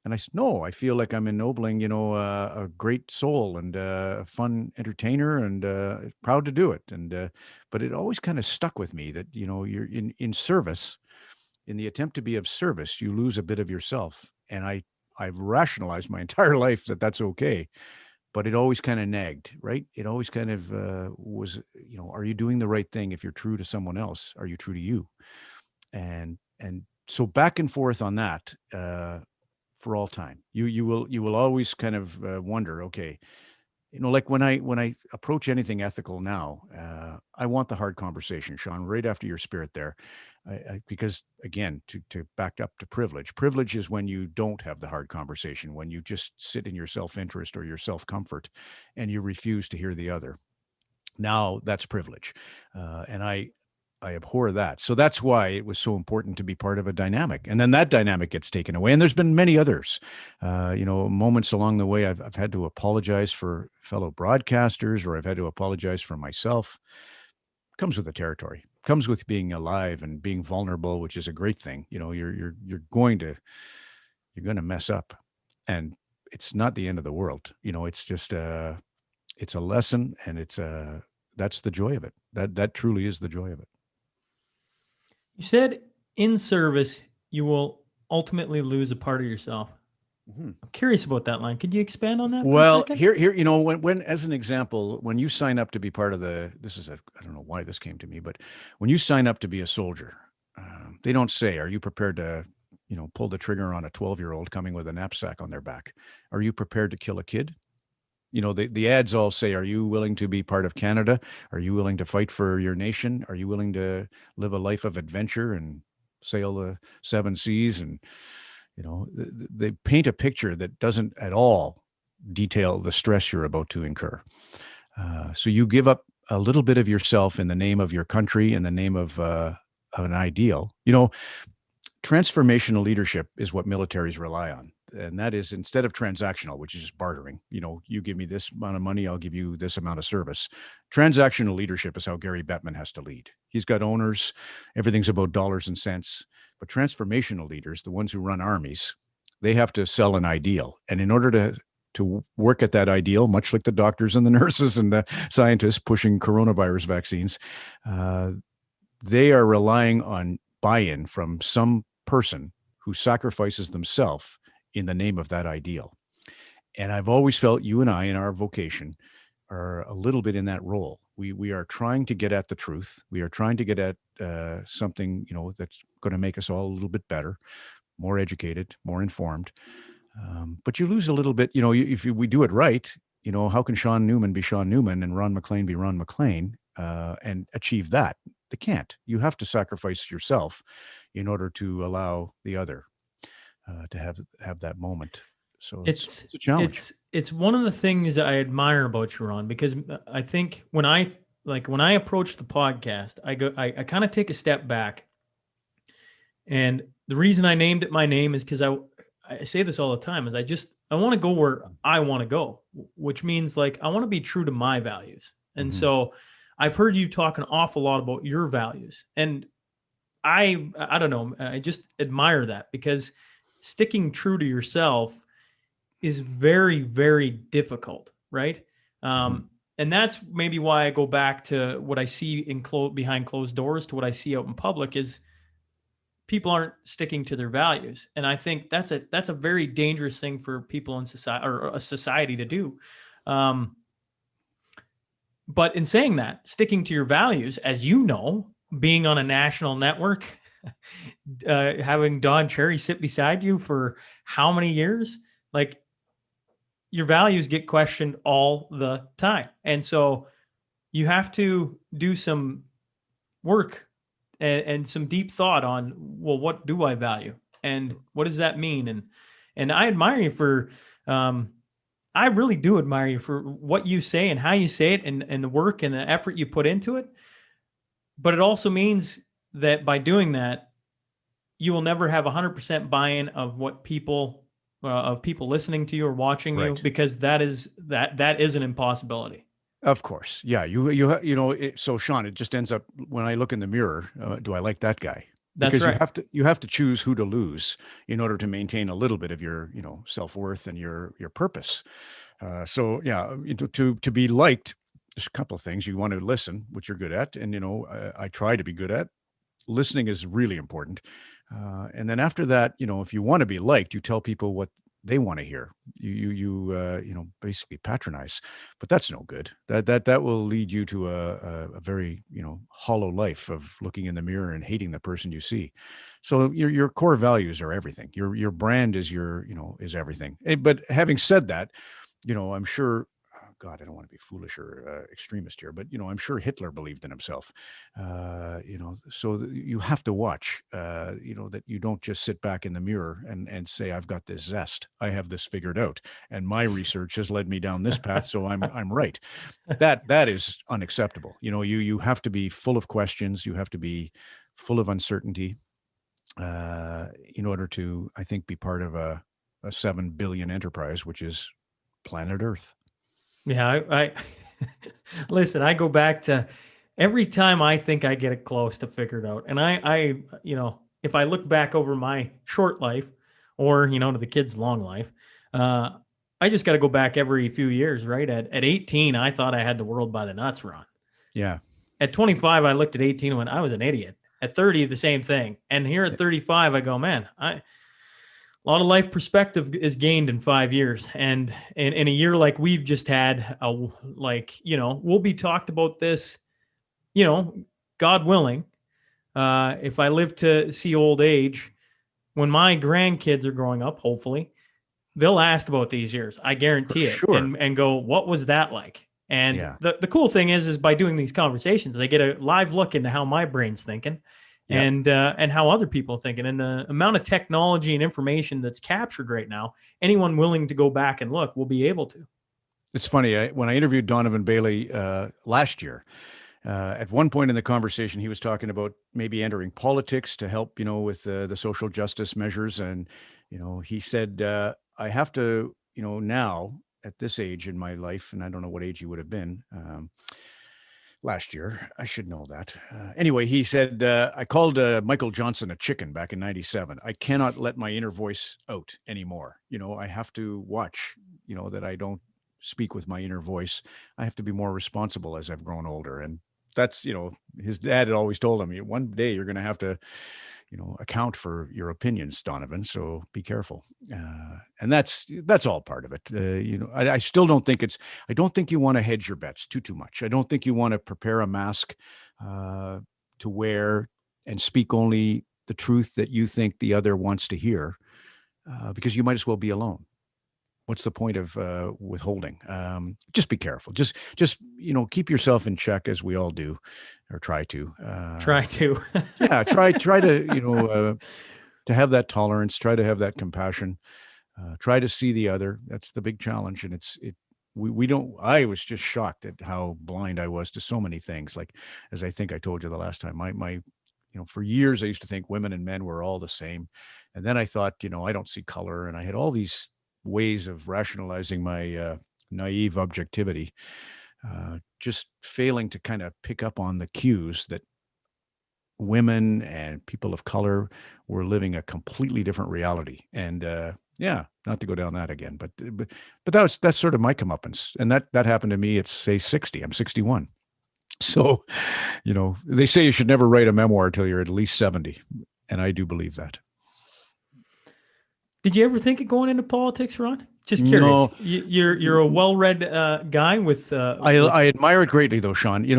S12: And I said, no, I feel like I'm ennobling, a great soul and a fun entertainer, and proud to do it. And, but it always kind of stuck with me that, you're in service, in the attempt to be of service, you lose a bit of yourself. And I've rationalized my entire life that that's okay. But it always kind of nagged, right? It always kind of was, are you doing the right thing? If you're true to someone else, are you true to you? And so back and forth on that for all time. You will always kind of wonder, okay, when I approach anything ethical now, I want the hard conversation, Sean, right after your spirit there. Because again, to back up to privilege. Privilege is when you don't have the hard conversation, when you just sit in your self-interest or your self-comfort and you refuse to hear the other. Now that's privilege. And I abhor that. So that's why it was so important to be part of a dynamic. And then that dynamic gets taken away. And there's been many others, moments along the way. I've had to apologize for fellow broadcasters, or I've had to apologize for myself. Comes with the territory. Comes with being alive and being vulnerable, which is a great thing. You're going to mess up, and it's not the end of the world. It's just it's a lesson, and that's the joy of it. That truly is the joy of it.
S11: You said in service, you will ultimately lose a part of yourself. Mm-hmm. I'm curious about that line. Could you expand on that?
S12: Well, here, when as an example, when you sign up to be part of I don't know why this came to me, but when you sign up to be a soldier, they don't say, are you prepared to, pull the trigger on a 12-year-old coming with a knapsack on their back? Are you prepared to kill a kid? The ads all say, are you willing to be part of Canada? Are you willing to fight for your nation? Are you willing to live a life of adventure and sail the 7 seas? And, they paint a picture that doesn't at all detail the stress you're about to incur. So you give up a little bit of yourself in the name of your country, in the name of an ideal. Transformational leadership is what militaries rely on. And that is, instead of transactional, which is just bartering, you give me this amount of money, I'll give you this amount of service. Transactional leadership is how Gary Bettman has to lead. He's got owners, everything's about dollars and cents. But transformational leaders, the ones who run armies, they have to sell an ideal. And in order to work at that ideal, much like the doctors and the nurses and the scientists pushing coronavirus vaccines, they are relying on buy-in from some person who sacrifices themselves in the name of that ideal. And I've always felt you and I, in our vocation, are a little bit in that role. We are trying to get at the truth. We are trying to get at something, that's going to make us all a little bit better, more educated, more informed. But you lose a little bit, if we do it right, how can Sean Newman be Sean Newman and Ron MacLean be Ron MacLean and achieve that? They can't. You have to sacrifice yourself in order to allow the other to have that moment. So it's a challenge.
S11: It's one of the things I admire about you, Ron, because I think when I approach the podcast, I kind of take a step back. And the reason I named it my name is because I say this all the time, is I want to go where I want to go, which means I want to be true to my values. And so I've heard you talk an awful lot about your values, and I don't know, I just admire that, because sticking true to yourself is very, very difficult, right? And that's maybe why I go back to what I see behind closed doors to what I see out in public is people aren't sticking to their values. And I think that's a very dangerous thing for people in society, or a society, to do. But in saying that, sticking to your values, as you know, being on a national network, having Don Cherry sit beside you for how many years, like, your values get questioned all the time. And so you have to do some work and some deep thought on, well, what do I value? And what does that mean? And I admire you for, I really do admire you for what you say and how you say it, and the work and the effort you put into it. But it also means that by doing that, you will never have 100% buy-in of what people listening to you or watching you, because that is an impossibility.
S12: Of course. Yeah. So Sean, it just ends up, when I look in the mirror, do I like that guy?
S11: That's
S12: because
S11: right.
S12: you have to choose who to lose in order to maintain a little bit of your, self-worth and your purpose. So yeah, to be liked, there's a couple of things. You want to listen, which you're good at. And, I try to be good at. Listening is really important. And then after that, if you want to be liked, you tell people what they want to hear. You basically patronize, but that's no good. That will lead you to a very, hollow life of looking in the mirror and hating the person you see. So your core values are everything. Your brand is is everything. But having said that, I'm sure, God, I don't want to be foolish or extremist here, but, I'm sure Hitler believed in himself, so you have to watch, that you don't just sit back in the mirror and say, I've got this zest. I have this figured out, and my research has led me down this path. So I'm right. That is unacceptable. You have to be full of questions. You have to be full of uncertainty, in order to, I think, be part of a 7 billion enterprise, which is planet Earth.
S11: Yeah, I listen, I go back to every time I think I get it close to figured out. And I if I look back over my short life, or, to the kids' long life, I just got to go back every few years, right? At 18, I thought I had the world by the nuts, Ron.
S12: Yeah.
S11: At 25, I looked at 18 and went, I was an idiot. At 30, the same thing. And here at 35, I go, man, a lot of life perspective is gained in 5 years. And in a year like we've just had, we'll be talked about this, God willing, if I live to see old age, when my grandkids are growing up, hopefully, they'll ask about these years. I guarantee it.
S12: Sure.
S11: And go, what was that like? And
S12: Yeah.
S11: the cool thing is by doing these conversations, they get a live look into how my brain's thinking. Yep. And how other people are thinking, and the amount of technology and information that's captured right now, anyone willing to go back and look will be able to.
S12: It's funny. When I interviewed Donovan Bailey last year, at one point in the conversation, he was talking about maybe entering politics to help, with the social justice measures. And, he said, I have to, now at this age in my life, and I don't know what age he would have been, last year. I should know that. Anyway, he said, I called Michael Johnson a chicken back in 97. I cannot let my inner voice out anymore. I have to watch, that I don't speak with my inner voice. I have to be more responsible as I've grown older. And that's, his dad had always told him, one day you're going to have to, account for your opinions, Donovan. So be careful. And that's all part of it. I still don't think I don't think you want to hedge your bets too much. I don't think you want to prepare a mask to wear and speak only the truth that you think the other wants to hear, because you might as well be alone. What's the point of withholding? Just be careful. Just keep yourself in check, as we all do, or try to. Yeah, try to to have that tolerance. Try to have that compassion. Try to see the other. That's the big challenge, and we don't. I was just shocked at how blind I was to so many things. Like, as I think I told you the last time, my for years I used to think women and men were all the same, and then I thought, I don't see color, and I had all these ways of rationalizing my naive objectivity just failing to kind of pick up on the cues that women and people of color were living a completely different reality. And yeah, not to go down that again, but that's sort of my comeuppance. And that happened to me at, say, 60. I'm 61. So, they say you should never write a memoir till you're at least 70. And I do believe that.
S11: Did you ever think of going into politics, Ron? Just curious.
S12: No.
S11: You're a well-read guy with.
S12: I admire it greatly, though, Sean.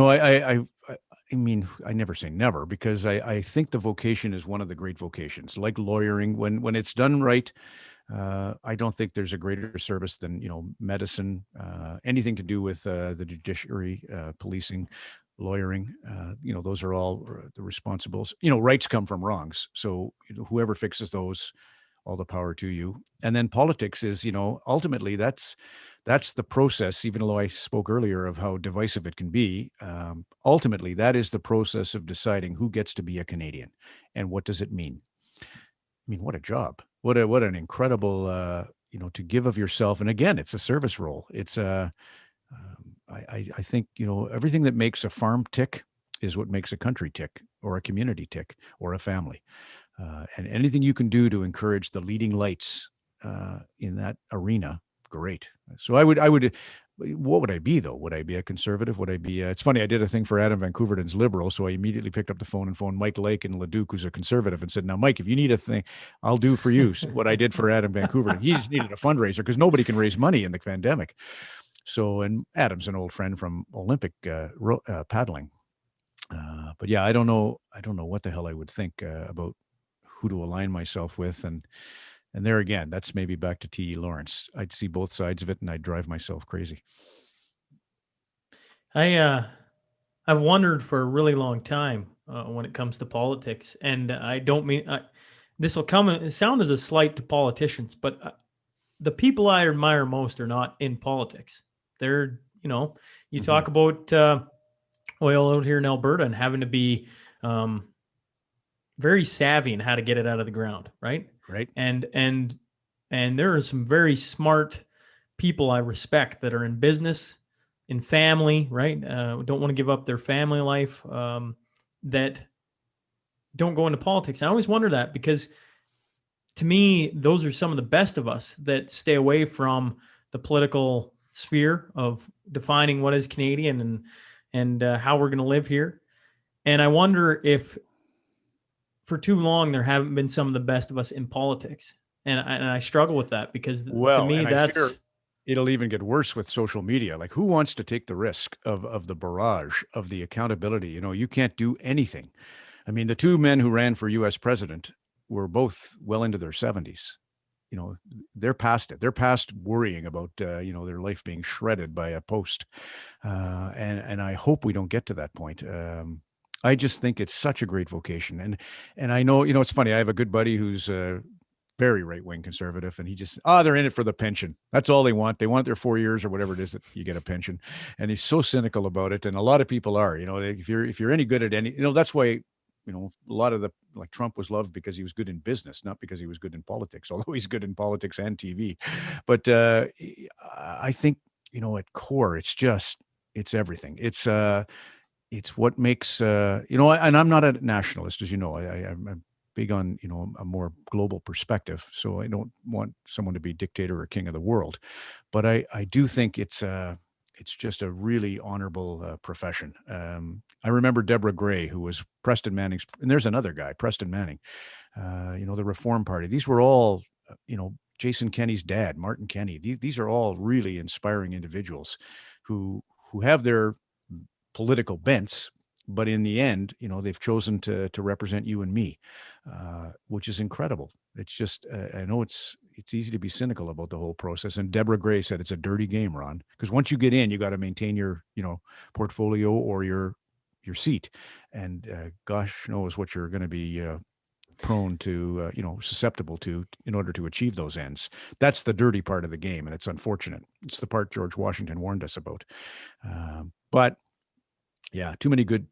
S12: I mean, I never say never, because I think the vocation is one of the great vocations, like lawyering. When it's done right, I don't think there's a greater service than, medicine, anything to do with the judiciary, policing, lawyering. Those are all the responsibles. Rights come from wrongs. So whoever fixes those, all the power to you. And then politics is, ultimately that's the process, even though I spoke earlier of how divisive it can be. Ultimately, that is the process of deciding who gets to be a Canadian and what does it mean. I mean, what a job. What an incredible, to give of yourself. And again, it's a service role. It's I think, everything that makes a farm tick is what makes a country tick, or a community tick, or a family. And anything you can do to encourage the leading lights in that arena, great. So I would, what would I be, though? Would I be a conservative? Would I be, it's funny, I did a thing for Adam Van Couverden's Liberal, so I immediately picked up the phone and phoned Mike Lake in Leduc, who's a conservative, and said, now, Mike, if you need a thing, I'll do for you what I did for Adam Van Couverden. He just needed a fundraiser because nobody can raise money in the pandemic. So, and Adam's an old friend from Olympic paddling. But yeah, I don't know what the hell I would think about who to align myself with. And there again, that's maybe back to T.E. Lawrence. I'd see both sides of it and I'd drive myself crazy.
S11: I've wondered for a really long time when it comes to politics, and I don't mean this will sound as a slight to politicians, but the people I admire most are not in politics. They're, you talk about oil out here in Alberta and having to be very savvy in how to get it out of the ground, right?
S12: Right.
S11: And there are some very smart people I respect that are in business, in family, right? Don't want to give up their family life, that don't go into politics. I always wonder that, because to me, those are some of the best of us that stay away from the political sphere of defining what is Canadian and how we're going to live here. And I wonder if for too long there haven't been some of the best of us in politics, and I struggle with that, because to me that's
S12: it'll even get worse with social media. Like, who wants to take the risk of the barrage of the accountability? You can't do anything. I mean, the two men who ran for U.S. president were both well into their 70s. They're past it. They're past worrying about their life being shredded by a post, and I hope we don't get to that point. I just think it's such a great vocation. And I know, it's funny. I have a good buddy who's very right-wing conservative, and he just, they're in it for the pension. That's all they want. They want their 4 years or whatever it is that you get a pension. And he's so cynical about it. And a lot of people are, if you're any good at any, that's why, a lot of like Trump was loved because he was good in business, not because he was good in politics, although he's good in politics and TV. But I think, at core, it's everything. It's what makes, and I'm not a nationalist, as you know. I'm big on, a more global perspective. So I don't want someone to be dictator or king of the world. But I do think it's just a really honorable profession. I remember Deborah Gray, who was Preston Manning's, and there's another guy, Preston Manning, the Reform Party. These were all, Jason Kenney's dad, Martin Kenney. These are all really inspiring individuals who have their political bents, but in the end, they've chosen to represent you and me, which is incredible. It's just, I know it's easy to be cynical about the whole process. And Deborah Gray said it's a dirty game, Ron, because once you get in, you got to maintain your, portfolio or your seat. And gosh knows what you're going to be prone to, susceptible to in order to achieve those ends. That's the dirty part of the game. And it's unfortunate. It's the part George Washington warned us about. But yeah, too many good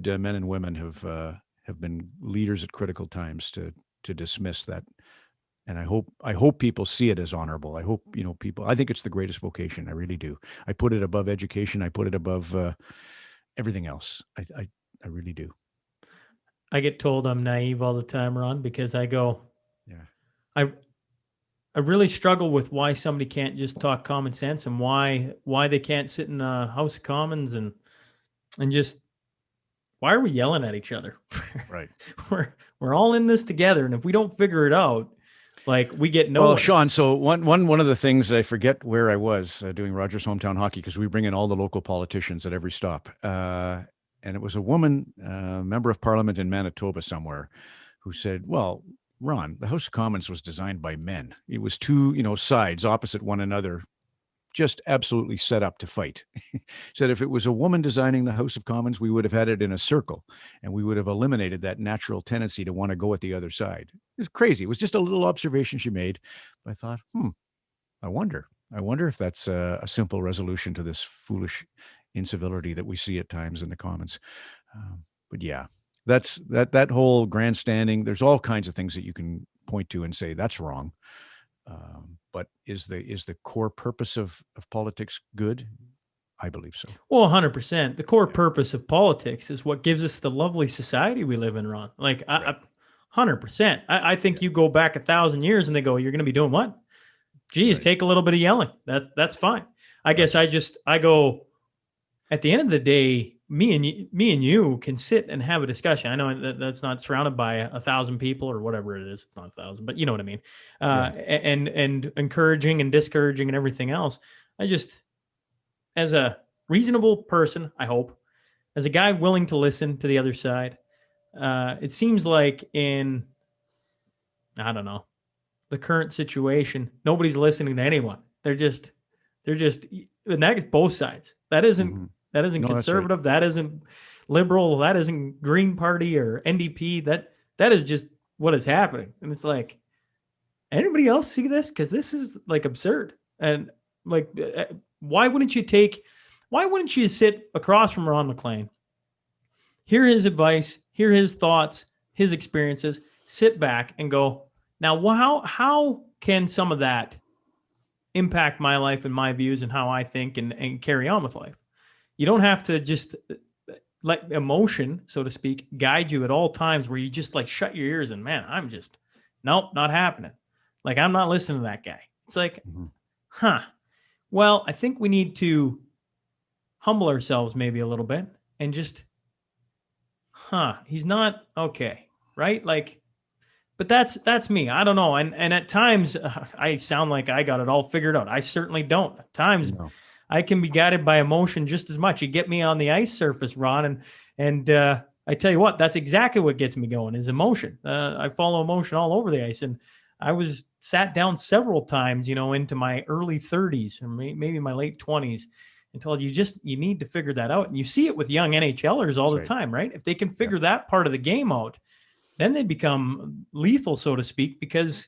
S12: men and women have been leaders at critical times to dismiss that And I hope people see it as honorable. I hope, I think it's the greatest vocation. I really do. I put it above education. I put it above everything else. I really do.
S11: I get told I'm naive all the time, Ron, because I go,
S12: yeah,
S11: I really struggle with why somebody can't just talk common sense, and why they can't sit in the House of Commons and just, why are we yelling at each other?
S12: right.
S11: We're all in this together, and if we don't figure it out, like, we get nowhere.
S12: Well, Sean, so one of the things, I forget where I was doing Rogers Hometown Hockey, because we bring in all the local politicians at every stop. And it was a woman, member of parliament in Manitoba somewhere, who said, well, Ron, the House of Commons was designed by men. It was two, sides opposite one another, just absolutely set up to fight. Said if it was a woman designing the House of Commons, we would have had it in a circle, and we would have eliminated that natural tendency to want to go at the other side. It was crazy. It was just a little observation she made. But I thought, I wonder if that's a simple resolution to this foolish incivility that we see at times in the Commons. But yeah, that's that whole grandstanding. There's all kinds of things that you can point to and say that's wrong. But is the core purpose of politics good? I believe so.
S11: Well, 100%. The core purpose of politics is what gives us the lovely society we live in, Ron. Like,
S12: Right.
S11: 100%. I think you go back 1,000 years and they go, you're going to be doing what? Geez,
S12: Right.
S11: take a little bit of yelling. That's fine. I guess I go, at the end of the day, me and you can sit and have a discussion. I know that's not surrounded by 1,000 people or whatever it is. It's not 1,000, but you know what I mean. And encouraging and discouraging and everything else. I just, as a reasonable person, I hope, as a guy willing to listen to the other side, it seems like in, I don't know, the current situation, nobody's listening to anyone. They're just, and that is both sides. That isn't,
S12: Mhm.
S11: that isn't
S12: No, that's right.
S11: conservative. That isn't liberal. That isn't Green Party or NDP. That is just what is happening. And it's like, anybody else see this? Because this is like absurd. And like, why wouldn't you sit across from Ron MacLean, hear his advice, hear his thoughts, his experiences, sit back and go, now, how can some of that impact my life and my views and how I think and carry on with life? You don't have to just let emotion, so to speak, guide you at all times where you just like shut your ears and, man, I'm just, nope, not happening. Like, I'm not listening to that guy. It's like, well, I think we need to humble ourselves maybe a little bit and just, he's not okay, right? Like, but that's me. I don't know. And at times I sound like I got it all figured out. I certainly don't. At times I can be guided by emotion just as much. You get me on the ice surface, Ron, and I tell you what, that's exactly what gets me going is emotion. I follow emotion all over the ice, and I was sat down several times, into my early 30s or maybe my late 20s, and told you need to figure that out. And you see it with young NHLers all the time, right? If they can figure that part of the game out, then they become lethal, so to speak, because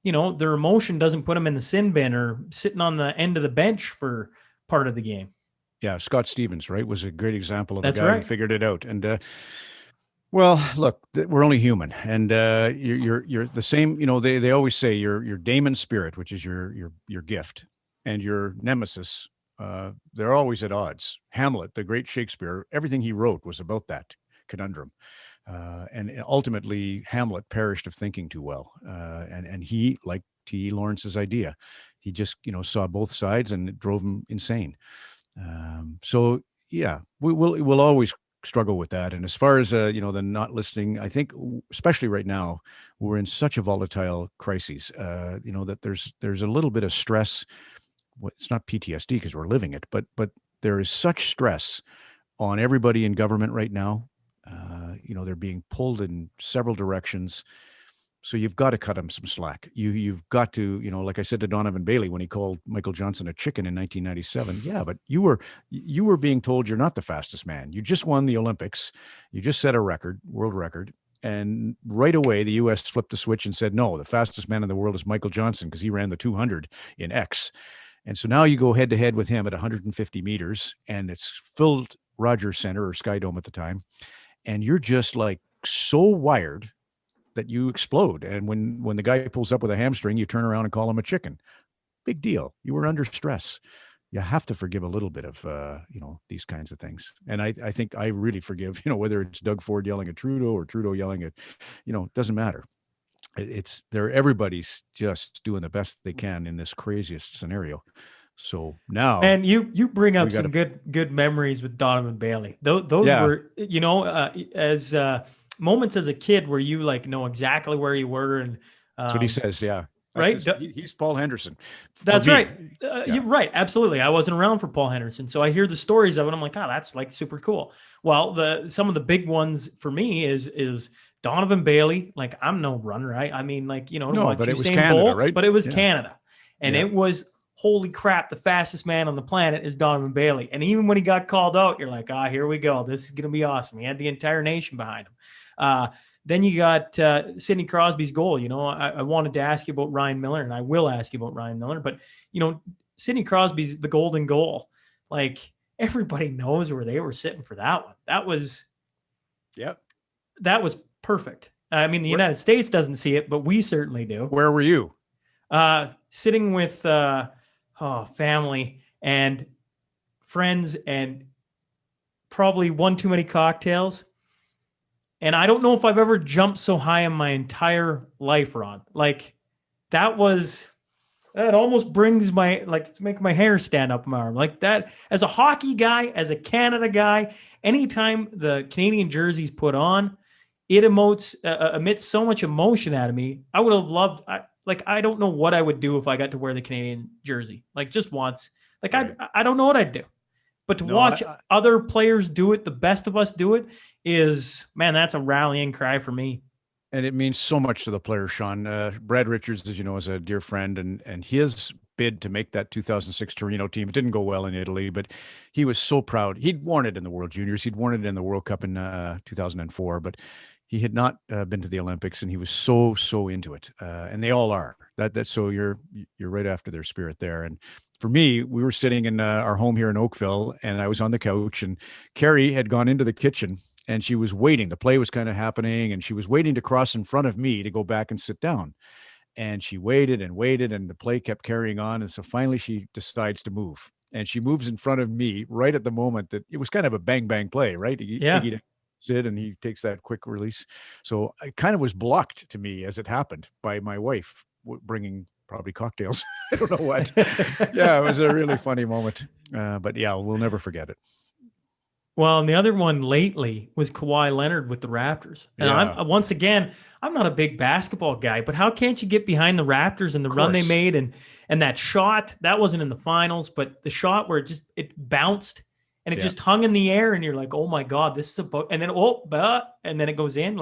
S11: their emotion doesn't put them in the sin bin or sitting on the end of the bench for part of the game. Yeah,
S12: Scott Stevens, right, was a great example of
S11: That's
S12: a guy who figured it out. And well, look, we're only human, and you're the same. They always say your daemon spirit, which is your gift, and your nemesis. They're always at odds. Hamlet, the great Shakespeare, everything he wrote was about that conundrum. And ultimately, Hamlet perished of thinking too well. And he, like T.E. Lawrence's idea, he just, saw both sides, and it drove him insane. So yeah, we'll always struggle with that. And as far as, the not listening, I think, especially right now, we're in such a volatile crisis, that there's a little bit of stress. Well, it's not PTSD because we're living it, but there is such stress on everybody in government right now. They're being pulled in several directions. So you've got to cut them some slack. You've got to, like I said to Donovan Bailey when he called Michael Johnson a chicken in 1997. Yeah, but you were being told you're not the fastest man. You just won the Olympics. You just set a world record. And right away, the U.S. flipped the switch and said, no, the fastest man in the world is Michael Johnson because he ran the 200 in X. And so now you go head to head with him at 150 meters, and it's filled Rogers Center or Skydome at the time. And you're just like so wired that you explode. And when the guy pulls up with a hamstring, you turn around and call him a chicken. Big deal. You were under stress. You have to forgive a little bit of, these kinds of things. And I think I really forgive, whether it's Doug Ford yelling at Trudeau or Trudeau yelling at, it doesn't matter. Everybody's just doing the best they can in this craziest scenario. So now,
S11: and you bring up some good memories with Donovan Bailey. Those were, as moments as a kid where you know exactly where you were, and
S12: that's what he says. Yeah.
S11: Right.
S12: He's Paul Henderson.
S11: That's right. You're right. Absolutely. I wasn't around for Paul Henderson. So I hear the stories of it. I'm like, oh, that's super cool. Well, some of the big ones for me is Donovan Bailey. I'm no runner. I mean, but it was Canada, Bolt, right? But it was Canada. And it was, holy crap, the fastest man on the planet is Donovan Bailey. And even when he got called out, you're like, here we go. This is going to be awesome. He had the entire nation behind him. Then you got Sidney Crosby's goal. I wanted to ask you about Ryan Miller, and I will ask you about Ryan Miller. But, Sidney Crosby's the golden goal. Everybody knows where they were sitting for that one. That was perfect. I mean, the United States doesn't see it, but we certainly do.
S12: Where were you?
S11: Sitting with family and friends and probably one too many cocktails. And I don't know if I've ever jumped so high in my entire life, Ron. That almost brings it's making my hair stand up my arm. That, as a hockey guy, as a Canada guy, anytime the Canadian jersey's put on, it emits so much emotion out of me. I would have loved, I don't know what I would do if I got to wear the Canadian jersey, just once. Right. I don't know what I'd do. But to watch other players do it, the best of us do it, is, man, that's a rallying cry for me.
S12: And it means so much to the players, Sean. Brad Richards, as you know, is a dear friend, and his bid to make that 2006 Torino team, it didn't go well in Italy, but he was so proud. He'd worn it in the World Juniors. He'd worn it in the World Cup in 2004, but he had not been to the Olympics, and he was so into it. And they all are. So you're right after their spirit there. And for me, we were sitting in our home here in Oakville, and I was on the couch, and Carrie had gone into the kitchen, and she was waiting. The play was kind of happening, and she was waiting to cross in front of me to go back and sit down. And she waited and waited, and the play kept carrying on. And so finally she decides to move, and she moves in front of me right at the moment that it was kind of a bang play, right?
S11: Yeah.
S12: And he takes that quick release. So it kind of was blocked to me as it happened by my wife bringing probably cocktails. I don't know what. Yeah, it was a really funny moment. But yeah, we'll never forget it.
S11: Well, and the other one lately was Kawhi Leonard with the Raptors. And I'm not a big basketball guy, but how can't you get behind the Raptors and the run they made, and that shot that wasn't in the finals, but the shot where it bounced and it just hung in the air, and you're like, oh my God, this is and then it goes in.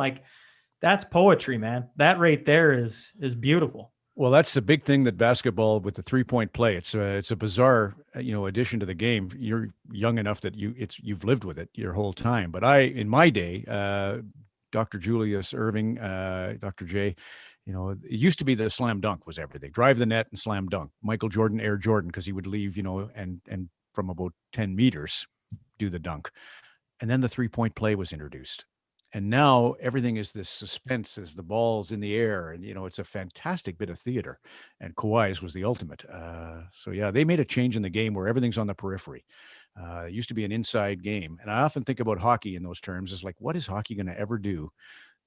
S11: That's poetry, man. That right there is beautiful.
S12: Well, that's the big thing that basketball with the 3-point play. It's a bizarre, addition to the game. You're young enough that you've lived with it your whole time. But in my day, Dr. Julius Irving, Dr. J, it used to be the slam dunk was everything. Drive the net and slam dunk. Michael Jordan, Air Jordan, because he would leave, and from about 10 meters do the dunk. And then the 3-point play was introduced. And now everything is this suspense as the ball's in the air. And, it's a fantastic bit of theater. And Kawhi's was the ultimate. So, yeah, they made a change in the game where everything's on the periphery. It used to be an inside game. And I often think about hockey in those terms. It's what is hockey going to ever do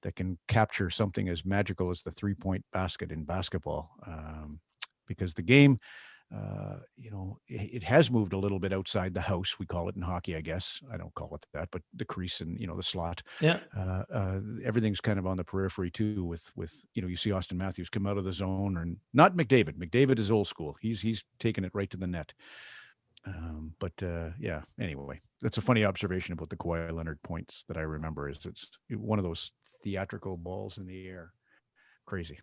S12: that can capture something as magical as the 3-point basket in basketball? Because the game, it has moved a little bit outside the house. We call it in hockey, I guess. I don't call it that, but the crease and, the slot.
S11: Yeah.
S12: Everything's kind of on the periphery too with, you see Austin Matthews come out of the zone, or not McDavid. McDavid is old school. He's taken it right to the net. Yeah, anyway, that's a funny observation about the Kawhi Leonard points that I remember is it's one of those theatrical balls in the air. Crazy.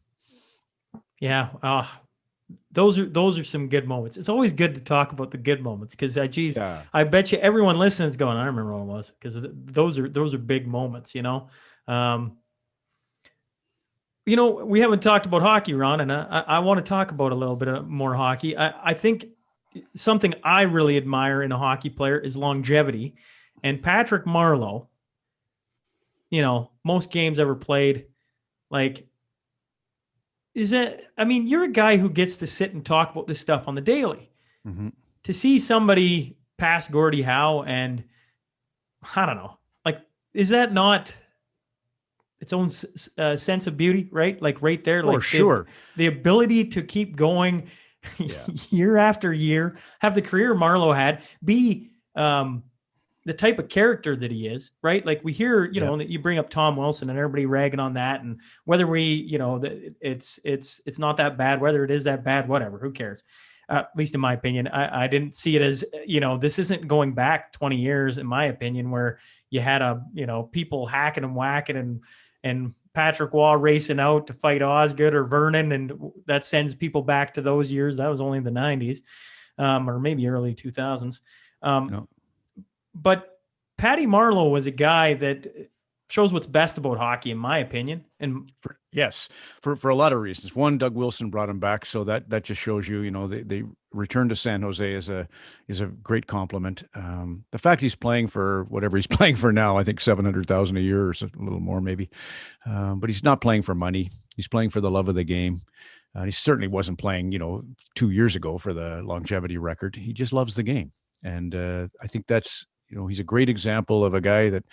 S11: Yeah. Those are some good moments. It's always good to talk about the good moments because, I bet you everyone listening is going, I remember what it was, because those are big moments, We haven't talked about hockey, Ron, and I want to talk about a little bit more hockey. I think something I really admire in a hockey player is longevity, and Patrick Marleau, most games ever played, Like, is that, I mean, you're a guy who gets to sit and talk about this stuff on the daily.
S12: Mm-hmm.
S11: To see somebody pass Gordie Howe and I don't know, like, is that not its own sense of beauty, right? Like right there,
S12: For
S11: like
S12: sure.
S11: The ability to keep going year after year, have the career Marleau had, be the type of character that he is, right? Like we hear, you know, you bring up Tom Wilson and everybody ragging on that, and whether we, you know, it's not that bad, whether it is that bad, whatever, who cares? At least in my opinion, I didn't see it as, you know, this isn't going back 20 years, in my opinion, where you had people hacking and whacking and Patrick Waugh racing out to fight Osgood or Vernon. And that sends people back to those years. That was only the 90s or maybe early 2000s.
S12: No.
S11: But Patty Marleau was a guy that shows what's best about hockey, in my opinion. And
S12: for a lot of reasons. One, Doug Wilson brought him back, so that just shows you, you know, the return to San Jose is a great compliment. The fact he's playing for whatever he's playing for now, I think $700,000 a year or a little more maybe, but he's not playing for money. He's playing for the love of the game. He certainly wasn't playing, you know, 2 years ago for the longevity record. He just loves the game, and I think that's, you know, he's a great example of a guy that,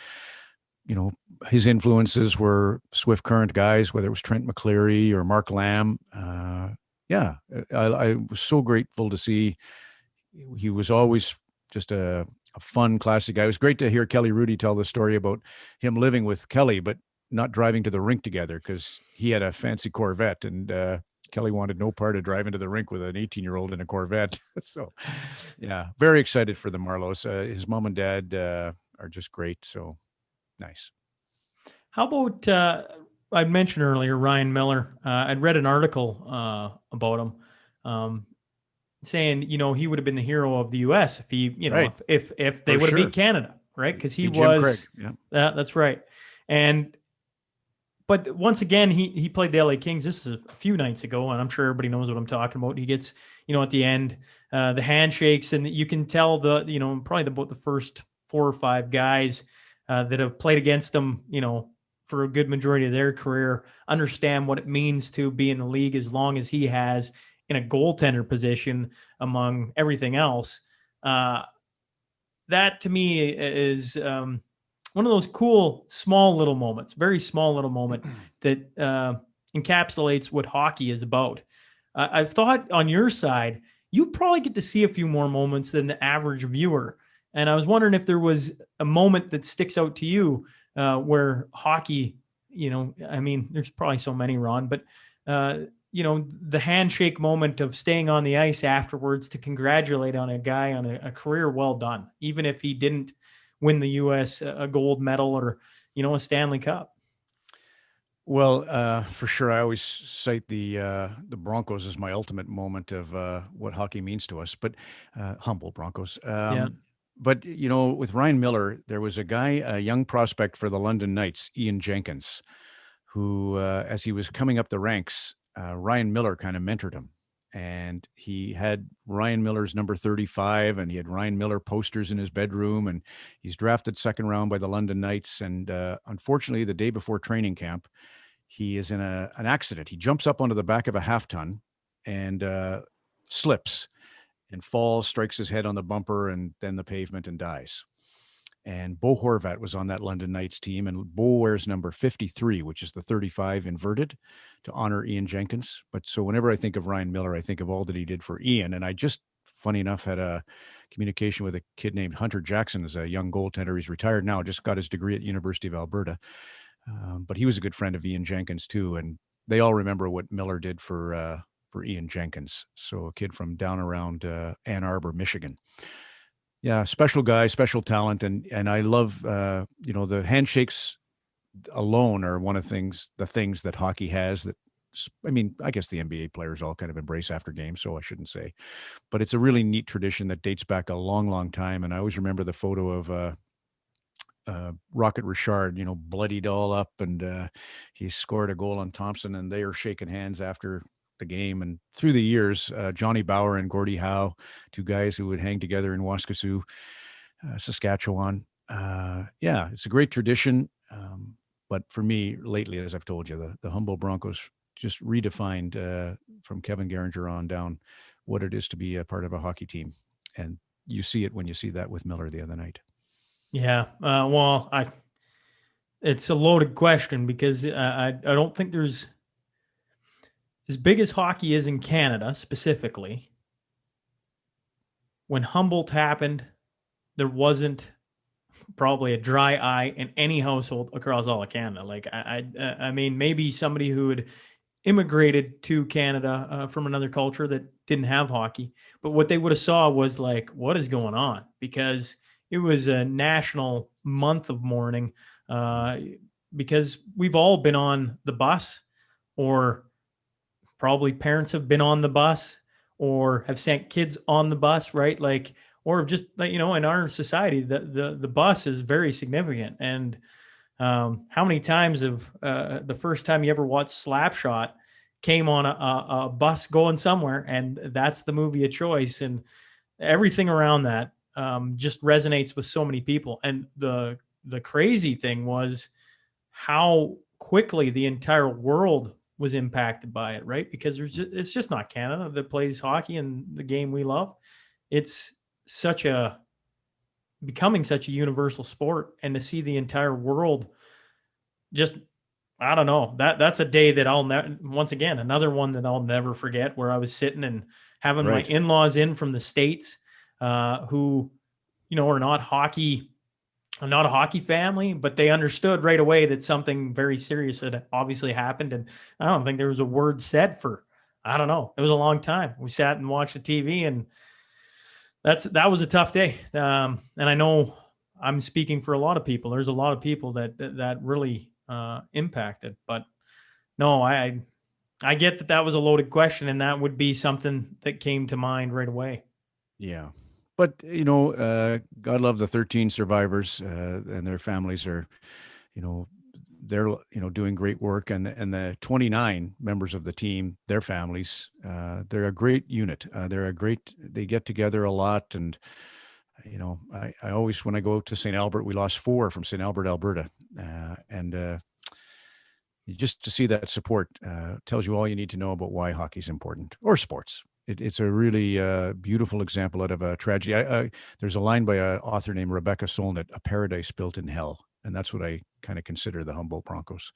S12: you know, his influences were swift current guys, whether it was Trent McCleary or Mark Lamb. I was so grateful to see. He was always just a fun, classic guy. It was great to hear Kelly Rudy tell the story about him living with Kelly, but not driving to the rink together because he had a fancy Corvette, and Kelly wanted no part of driving to the rink with an 18-year-old in a Corvette. So, yeah, very excited for the Marleaus. His mom and dad are just great. So nice.
S11: How about, I mentioned earlier, Ryan Miller. I'd read an article about him saying, you know, he would have been the hero of the U.S. if he, you know,
S12: Right.
S11: if they would have beat Canada, right? Because he
S12: Jim
S11: was,
S12: Craig.
S11: that's right. But once again, he played the LA Kings. This is a few nights ago, and I'm sure everybody knows what I'm talking about. He gets, you know, at the end, the handshakes, and you can tell probably about the first 4 or 5 guys that have played against him, you know, for a good majority of their career, understand what it means to be in the league as long as he has in a goaltender position among everything else. That to me is one of those cool, small little moments, very small little moment that encapsulates what hockey is about. I've thought on your side, you probably get to see a few more moments than the average viewer. And I was wondering if there was a moment that sticks out to you where hockey, you know, I mean, there's probably so many, Ron, but, you know, the handshake moment of staying on the ice afterwards to congratulate on a guy on a career well done, even if he didn't win the U.S. a gold medal or, you know, a Stanley Cup.
S12: Well, for sure. I always cite the Broncos as my ultimate moment of what hockey means to us, but humble Broncos. But, you know, with Ryan Miller, there was a young prospect for the London Knights, Ian Jenkins, who, as he was coming up the ranks, Ryan Miller kind of mentored him. And he had Ryan Miller's number 35, and he had Ryan Miller posters in his bedroom, and he's drafted second round by the London Knights. And unfortunately, the day before training camp, he is in an accident. He jumps up onto the back of a half-ton and slips and falls, strikes his head on the bumper and then the pavement and dies. And Bo Horvat was on that London Knights team, and Bo wears number 53, which is the 35 inverted, to honor Ian Jenkins. But so whenever I think of Ryan Miller, I think of all that he did for Ian. And I just, funny enough, had a communication with a kid named Hunter Jackson as a young goaltender. He's retired now, just got his degree at University of Alberta. But he was a good friend of Ian Jenkins too. And they all remember what Miller did for Ian Jenkins. So a kid from down around Ann Arbor, Michigan. Yeah, special guy, special talent, and I love you know, the handshakes alone are one of the things that hockey has that, I mean, I guess the NBA players all kind of embrace after games, so I shouldn't say, but it's a really neat tradition that dates back a long, long time. And I always remember the photo of Rocket Richard, you know, bloodied all up, and he scored a goal on Thompson, and they are shaking hands after the game. And through the years, Johnny Bauer and Gordie Howe, 2 guys who would hang together in Waskesiu, Saskatchewan. Yeah, it's a great tradition. But for me, lately, as I've told you, the Humboldt Broncos just redefined from Kevin Garinger on down what it is to be a part of a hockey team. And you see it when you see that with Miller the other night.
S11: Yeah. It's a loaded question because I don't think there's, as big as hockey is in Canada specifically, when Humboldt happened, there wasn't probably a dry eye in any household across all of Canada. Like, I mean, maybe somebody who had immigrated to Canada from another culture that didn't have hockey, but what they would have saw was like, what is going on? Because it was a national month of mourning, because we've all been on the bus, or probably parents have been on the bus or have sent kids on the bus, right? Like, or just like, in our society, the bus is very significant. And how many times have the first time you ever watched Slapshot came on a bus going somewhere, and that's the movie of choice, and everything around that just resonates with so many people. And the crazy thing was how quickly the entire world was impacted by it, right? Because it's just not Canada that plays hockey and the game we love. It's becoming such a universal sport, and to see the entire world just, I don't know, that's a day that once again, another one that I'll never forget, where I was sitting and having my in-laws in from the States, who, are not a hockey family, but they understood right away that something very serious had obviously happened. And I don't think there was a word said for, I don't know, it was a long time. We sat and watched the TV, and that was a tough day. And I know I'm speaking for a lot of people. There's a lot of people that really impacted, but no, I get that was a loaded question, and that would be something that came to mind right away.
S12: Yeah. But, God love the 13 survivors, and their families are, they're, doing great work. And the 29 members of the team, their families, they're a great unit. They get together a lot. And, I always, when I go to St. Albert, we lost 4 from St. Albert, Alberta. And just to see that support tells you all you need to know about why hockey's important, or sports. It's a really beautiful example out of a tragedy. There's a line by an author named Rebecca Solnit, "A paradise built in hell." And that's what I kind of consider the Humboldt Broncos,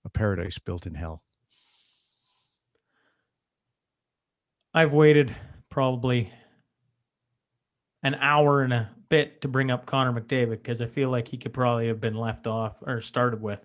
S12: a paradise built in hell.
S11: I've waited probably an hour and a bit to bring up Connor McDavid, because I feel like he could probably have been left off or started with.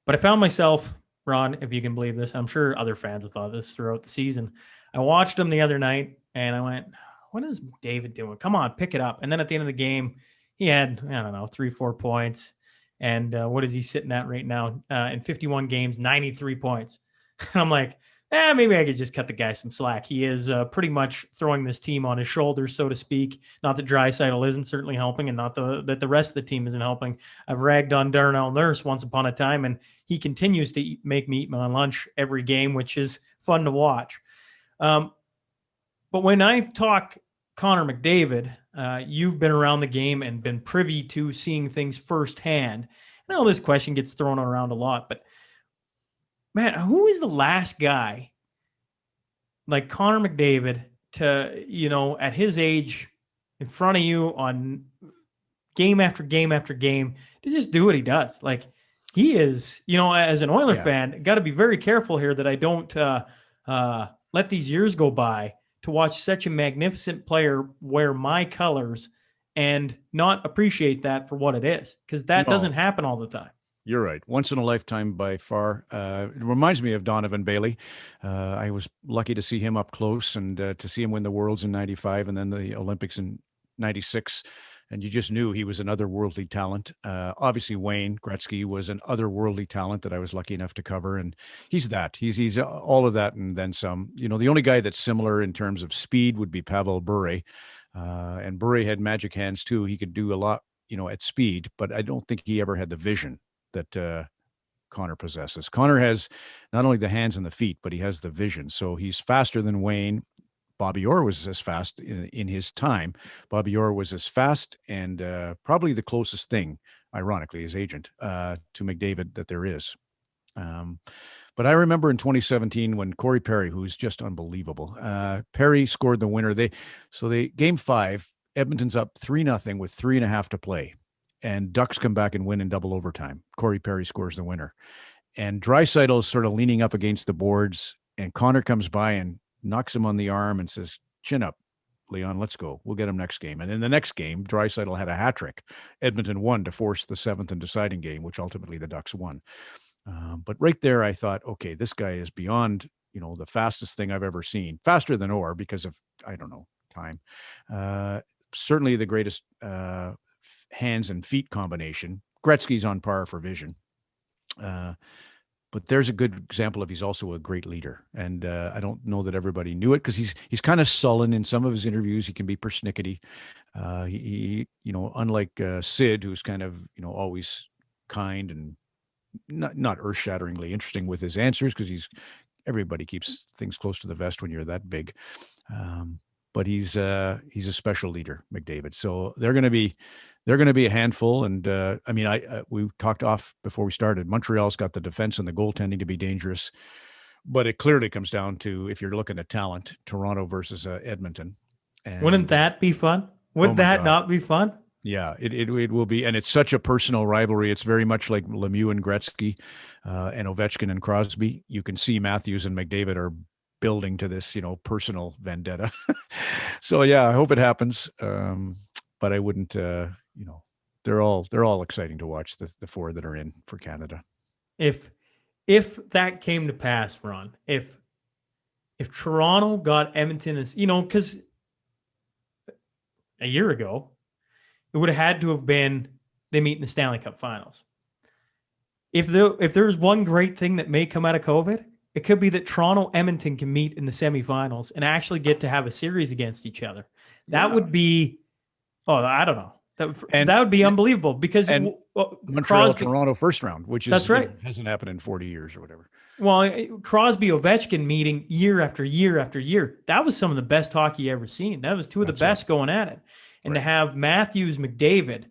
S11: But I found myself, Ron, if you can believe this, I'm sure other fans have thought this throughout the season. I watched him the other night, and I went, what is McDavid doing? Come on, pick it up. And then at the end of the game, he had, 3-4 points. And what is he sitting at right now? In 51 games, 93 points. And I'm like, maybe I could just cut the guy some slack. He is pretty much throwing this team on his shoulders, so to speak. Not that Draisaitl isn't certainly helping, and not that the rest of the team isn't helping. I've ragged on Darnell Nurse once upon a time, and he continues to make me eat my lunch every game, which is fun to watch. But when I talk Connor McDavid, you've been around the game and been privy to seeing things firsthand. I know this question gets thrown around a lot, but man, who is the last guy like Connor McDavid to, at his age, in front of you on game after game after game, to just do what he does? Like, he is, as an Oiler fan, got to be very careful here that I don't let these years go by to watch such a magnificent player wear my colors and not appreciate that for what it is, because that doesn't happen all the time.
S12: You're right. Once in a lifetime by far. It reminds me of Donovan Bailey. I was lucky to see him up close, and to see him win the Worlds in 95 and then the Olympics in 96. And you just knew he was an otherworldly talent. Obviously, Wayne Gretzky was an otherworldly talent that I was lucky enough to cover. And he's that. He's all of that and then some. The only guy that's similar in terms of speed would be Pavel Bure. And Bure had magic hands too. He could do a lot, at speed, but I don't think he ever had the vision that Connor possesses. Connor has not only the hands and the feet, but he has the vision. So he's faster than Wayne. Bobby Orr was as fast in his time. Bobby Orr was as fast and probably the closest thing ironically his agent, to McDavid that there is. But I remember in 2017 when Corey Perry, who's just unbelievable, Perry scored the winner. Game 5, Edmonton's up 3-0 with 3.5 to play, and Ducks come back and win in double overtime. Corey Perry scores the winner, and Draisaitl is sort of leaning up against the boards, and Connor comes by and knocks him on the arm and says, "Chin up, Leon, let's go. We'll get him next game." And in the next game, Draisaitl had a hat trick. Edmonton won to force the 7th and deciding game, which ultimately the Ducks won. But right there, I thought, okay, this guy is beyond, the fastest thing I've ever seen. Faster than Orr because of, I don't know, time. Certainly the greatest hands and feet combination. Gretzky's on par for vision. But there's a good example of he's also a great leader. And I don't know that everybody knew it because he's kind of sullen in some of his interviews. He can be persnickety. He unlike Sid, who's kind of, always kind and not earth-shatteringly interesting with his answers because everybody keeps things close to the vest when you're that big. But he's a special leader, McDavid. So they're going to be a handful. And we talked off before we started. Montreal's got the defense and the goaltending to be dangerous, but it clearly comes down to, if you're looking at talent, Toronto versus Edmonton. And
S11: wouldn't that be fun? Would that not be fun?
S12: Yeah, it will be, and it's such a personal rivalry. It's very much like Lemieux and Gretzky, and Ovechkin and Crosby. You can see Matthews and McDavid are building to this, personal vendetta. So yeah, I hope it happens. But I wouldn't, they're all exciting to watch. The 4 that are in for Canada.
S11: If that came to pass, Ron, if Toronto got Edmonton, as because a year ago, it would have had to have been they meet in the Stanley Cup Finals. If there's one great thing that may come out of COVID, it could be that Toronto Edmonton can meet in the semifinals and actually get to have a series against each other. That would be, I don't know. That would be unbelievable because
S12: Montreal Toronto first round, which is
S11: that's right.
S12: Hasn't happened in 40 years or whatever.
S11: Well, Crosby Ovechkin meeting year after year after year. That was some of the best hockey ever seen. That was two of the best going at it. And to have Matthews, McDavid,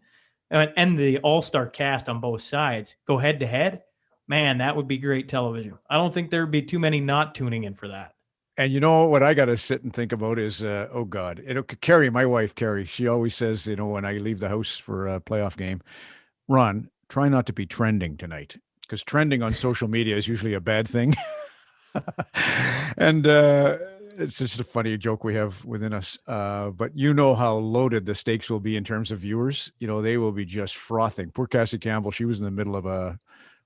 S11: and the all-star cast on both sides go head-to-head, man, that would be great television. I don't think there would be too many not tuning in for that.
S12: And what I got to sit and think about is, oh God, my wife, Carrie, she always says, when I leave the house for a playoff game, Ron, try not to be trending tonight, because trending on social media is usually a bad thing. And it's just a funny joke we have within us. But how loaded the stakes will be in terms of viewers. They will be just frothing. Poor Cassie Campbell, she was in the middle of a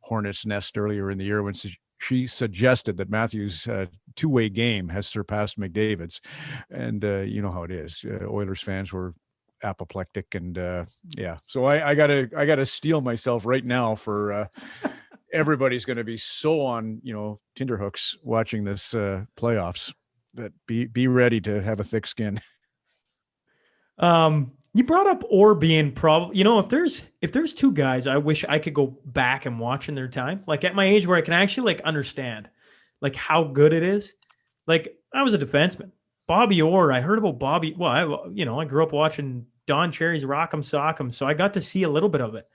S12: hornet's nest earlier in the year when she suggested that Matthews' two-way game has surpassed McDavid's. And you know how it is. Oilers fans were apoplectic. And so I gotta steel myself right now for everybody's going to be so on, tenterhooks watching this playoffs. That be ready to have a thick skin.
S11: You brought up Orr being probably, if there's 2 guys I wish I could go back and watch in their time, like at my age where I can actually understand how good it is. Like I was a defenseman, Bobby Orr. I heard about Bobby. Well, I grew up watching Don Cherry's Rock'em Sock'em, so I got to see a little bit of it.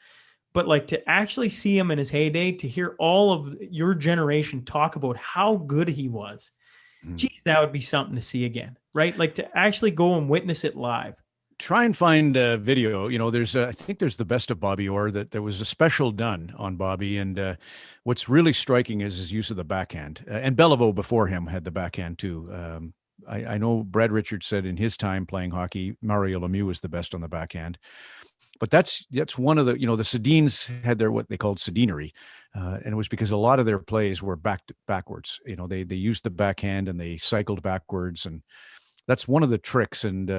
S11: But to actually see him in his heyday, to hear all of your generation talk about how good he was, geez, that would be something to see again, right? To actually go and witness it live.
S12: Try and find a video. I think there's the best of Bobby Orr, that there was a special done on Bobby. And what's really striking is his use of the backhand. And Beliveau before him had the backhand too. I know Brad Richards said in his time playing hockey, Mario Lemieux was the best on the backhand. But that's one of the, the Sedins had their, what they called Sedinery. And it was because a lot of their plays were backwards. They used the backhand and they cycled backwards. And that's one of the tricks. And,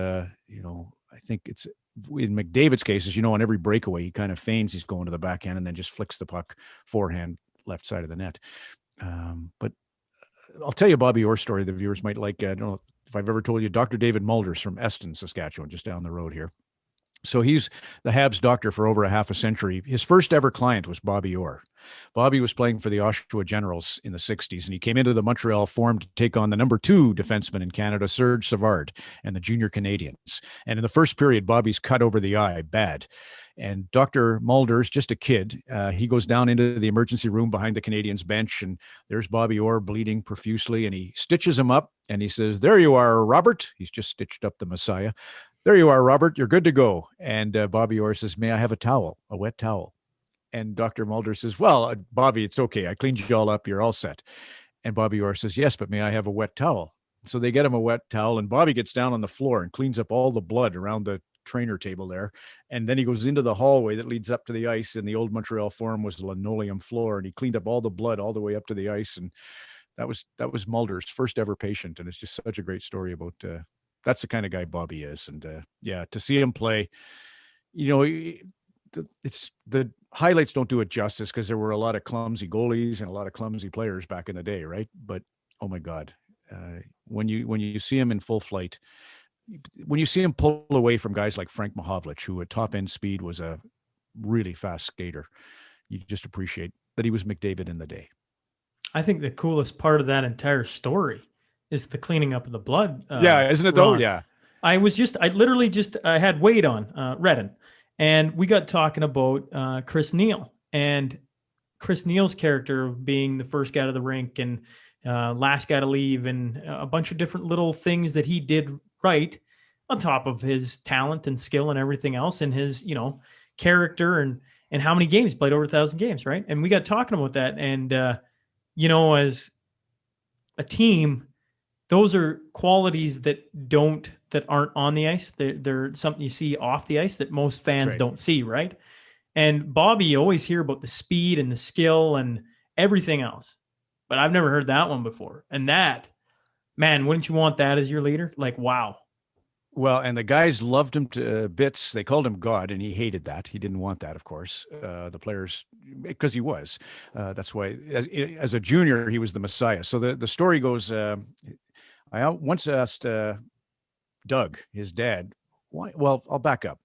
S12: I think it's in McDavid's cases, on every breakaway, he kind of feigns he's going to the backhand and then just flicks the puck forehand, left side of the net. But I'll tell you Bobby Orr's story the viewers might like. I don't know if I've ever told you, Dr. David Mulders from Eston, Saskatchewan, just down the road here. So he's the Habs doctor for over a half a century. His first ever client was Bobby Orr. Bobby was playing for the Oshawa Generals in the 60s, and he came into the Montreal Forum to take on the number 2 defenseman in Canada, Serge Savard, and the junior Canadians. And in the first period, Bobby's cut over the eye bad. And Dr. Mulder's just a kid. He goes down into the emergency room behind the Canadians bench, and there's Bobby Orr bleeding profusely, and he stitches him up, and he says, "There you are, Robert." He's just stitched up the Messiah. "There you are, Robert. You're good to go." And Bobby Orr says, "May I have a towel, a wet towel?" And Dr. Mulder says, "Well, Bobby, it's okay. I cleaned you all up. You're all set." And Bobby Orr says, "Yes, but may I have a wet towel?" So they get him a wet towel, and Bobby gets down on the floor and cleans up all the blood around the trainer table there. And then he goes into the hallway that leads up to the ice. In the old Montreal Forum was a linoleum floor, and he cleaned up all the blood all the way up to the ice. And that was Mulder's first ever patient. And it's just such a great story about that's the kind of guy Bobby is. And yeah, to see him play, it's the highlights don't do it justice, because there were a lot of clumsy goalies and a lot of clumsy players back in the day, right? But oh my God, when you see him in full flight, when you see him pull away from guys like Frank Mahovlich, who at top end speed was a really fast skater, you just appreciate that he was McDavid in the day.
S11: I think the coolest part of that entire story is the cleaning up of the blood.
S12: Yeah, isn't it though?
S11: Ron.
S12: Yeah.
S11: I had Wade on, Redden, and we got talking about Chris Neal and Chris Neal's character of being the first guy to the rink and last guy to leave, and a bunch of different little things that he did right on top of his talent and skill and everything else, and his, character and how many games played, over 1,000 games. Right. And we got talking about that. And, as a team, those are qualities that aren't on the ice. They're something you see off the ice that most fans don't see, right? And Bobby, you always hear about the speed and the skill and everything else, but I've never heard that one before. And that, man, wouldn't you want that as your leader? Like, wow.
S12: Well, and the guys loved him to bits. They called him God, and he hated that. He didn't want that, of course. The players, because he was. That's why, as a junior, he was the Messiah. So the story goes, I once asked Doug, his dad, why? Well, I'll back up.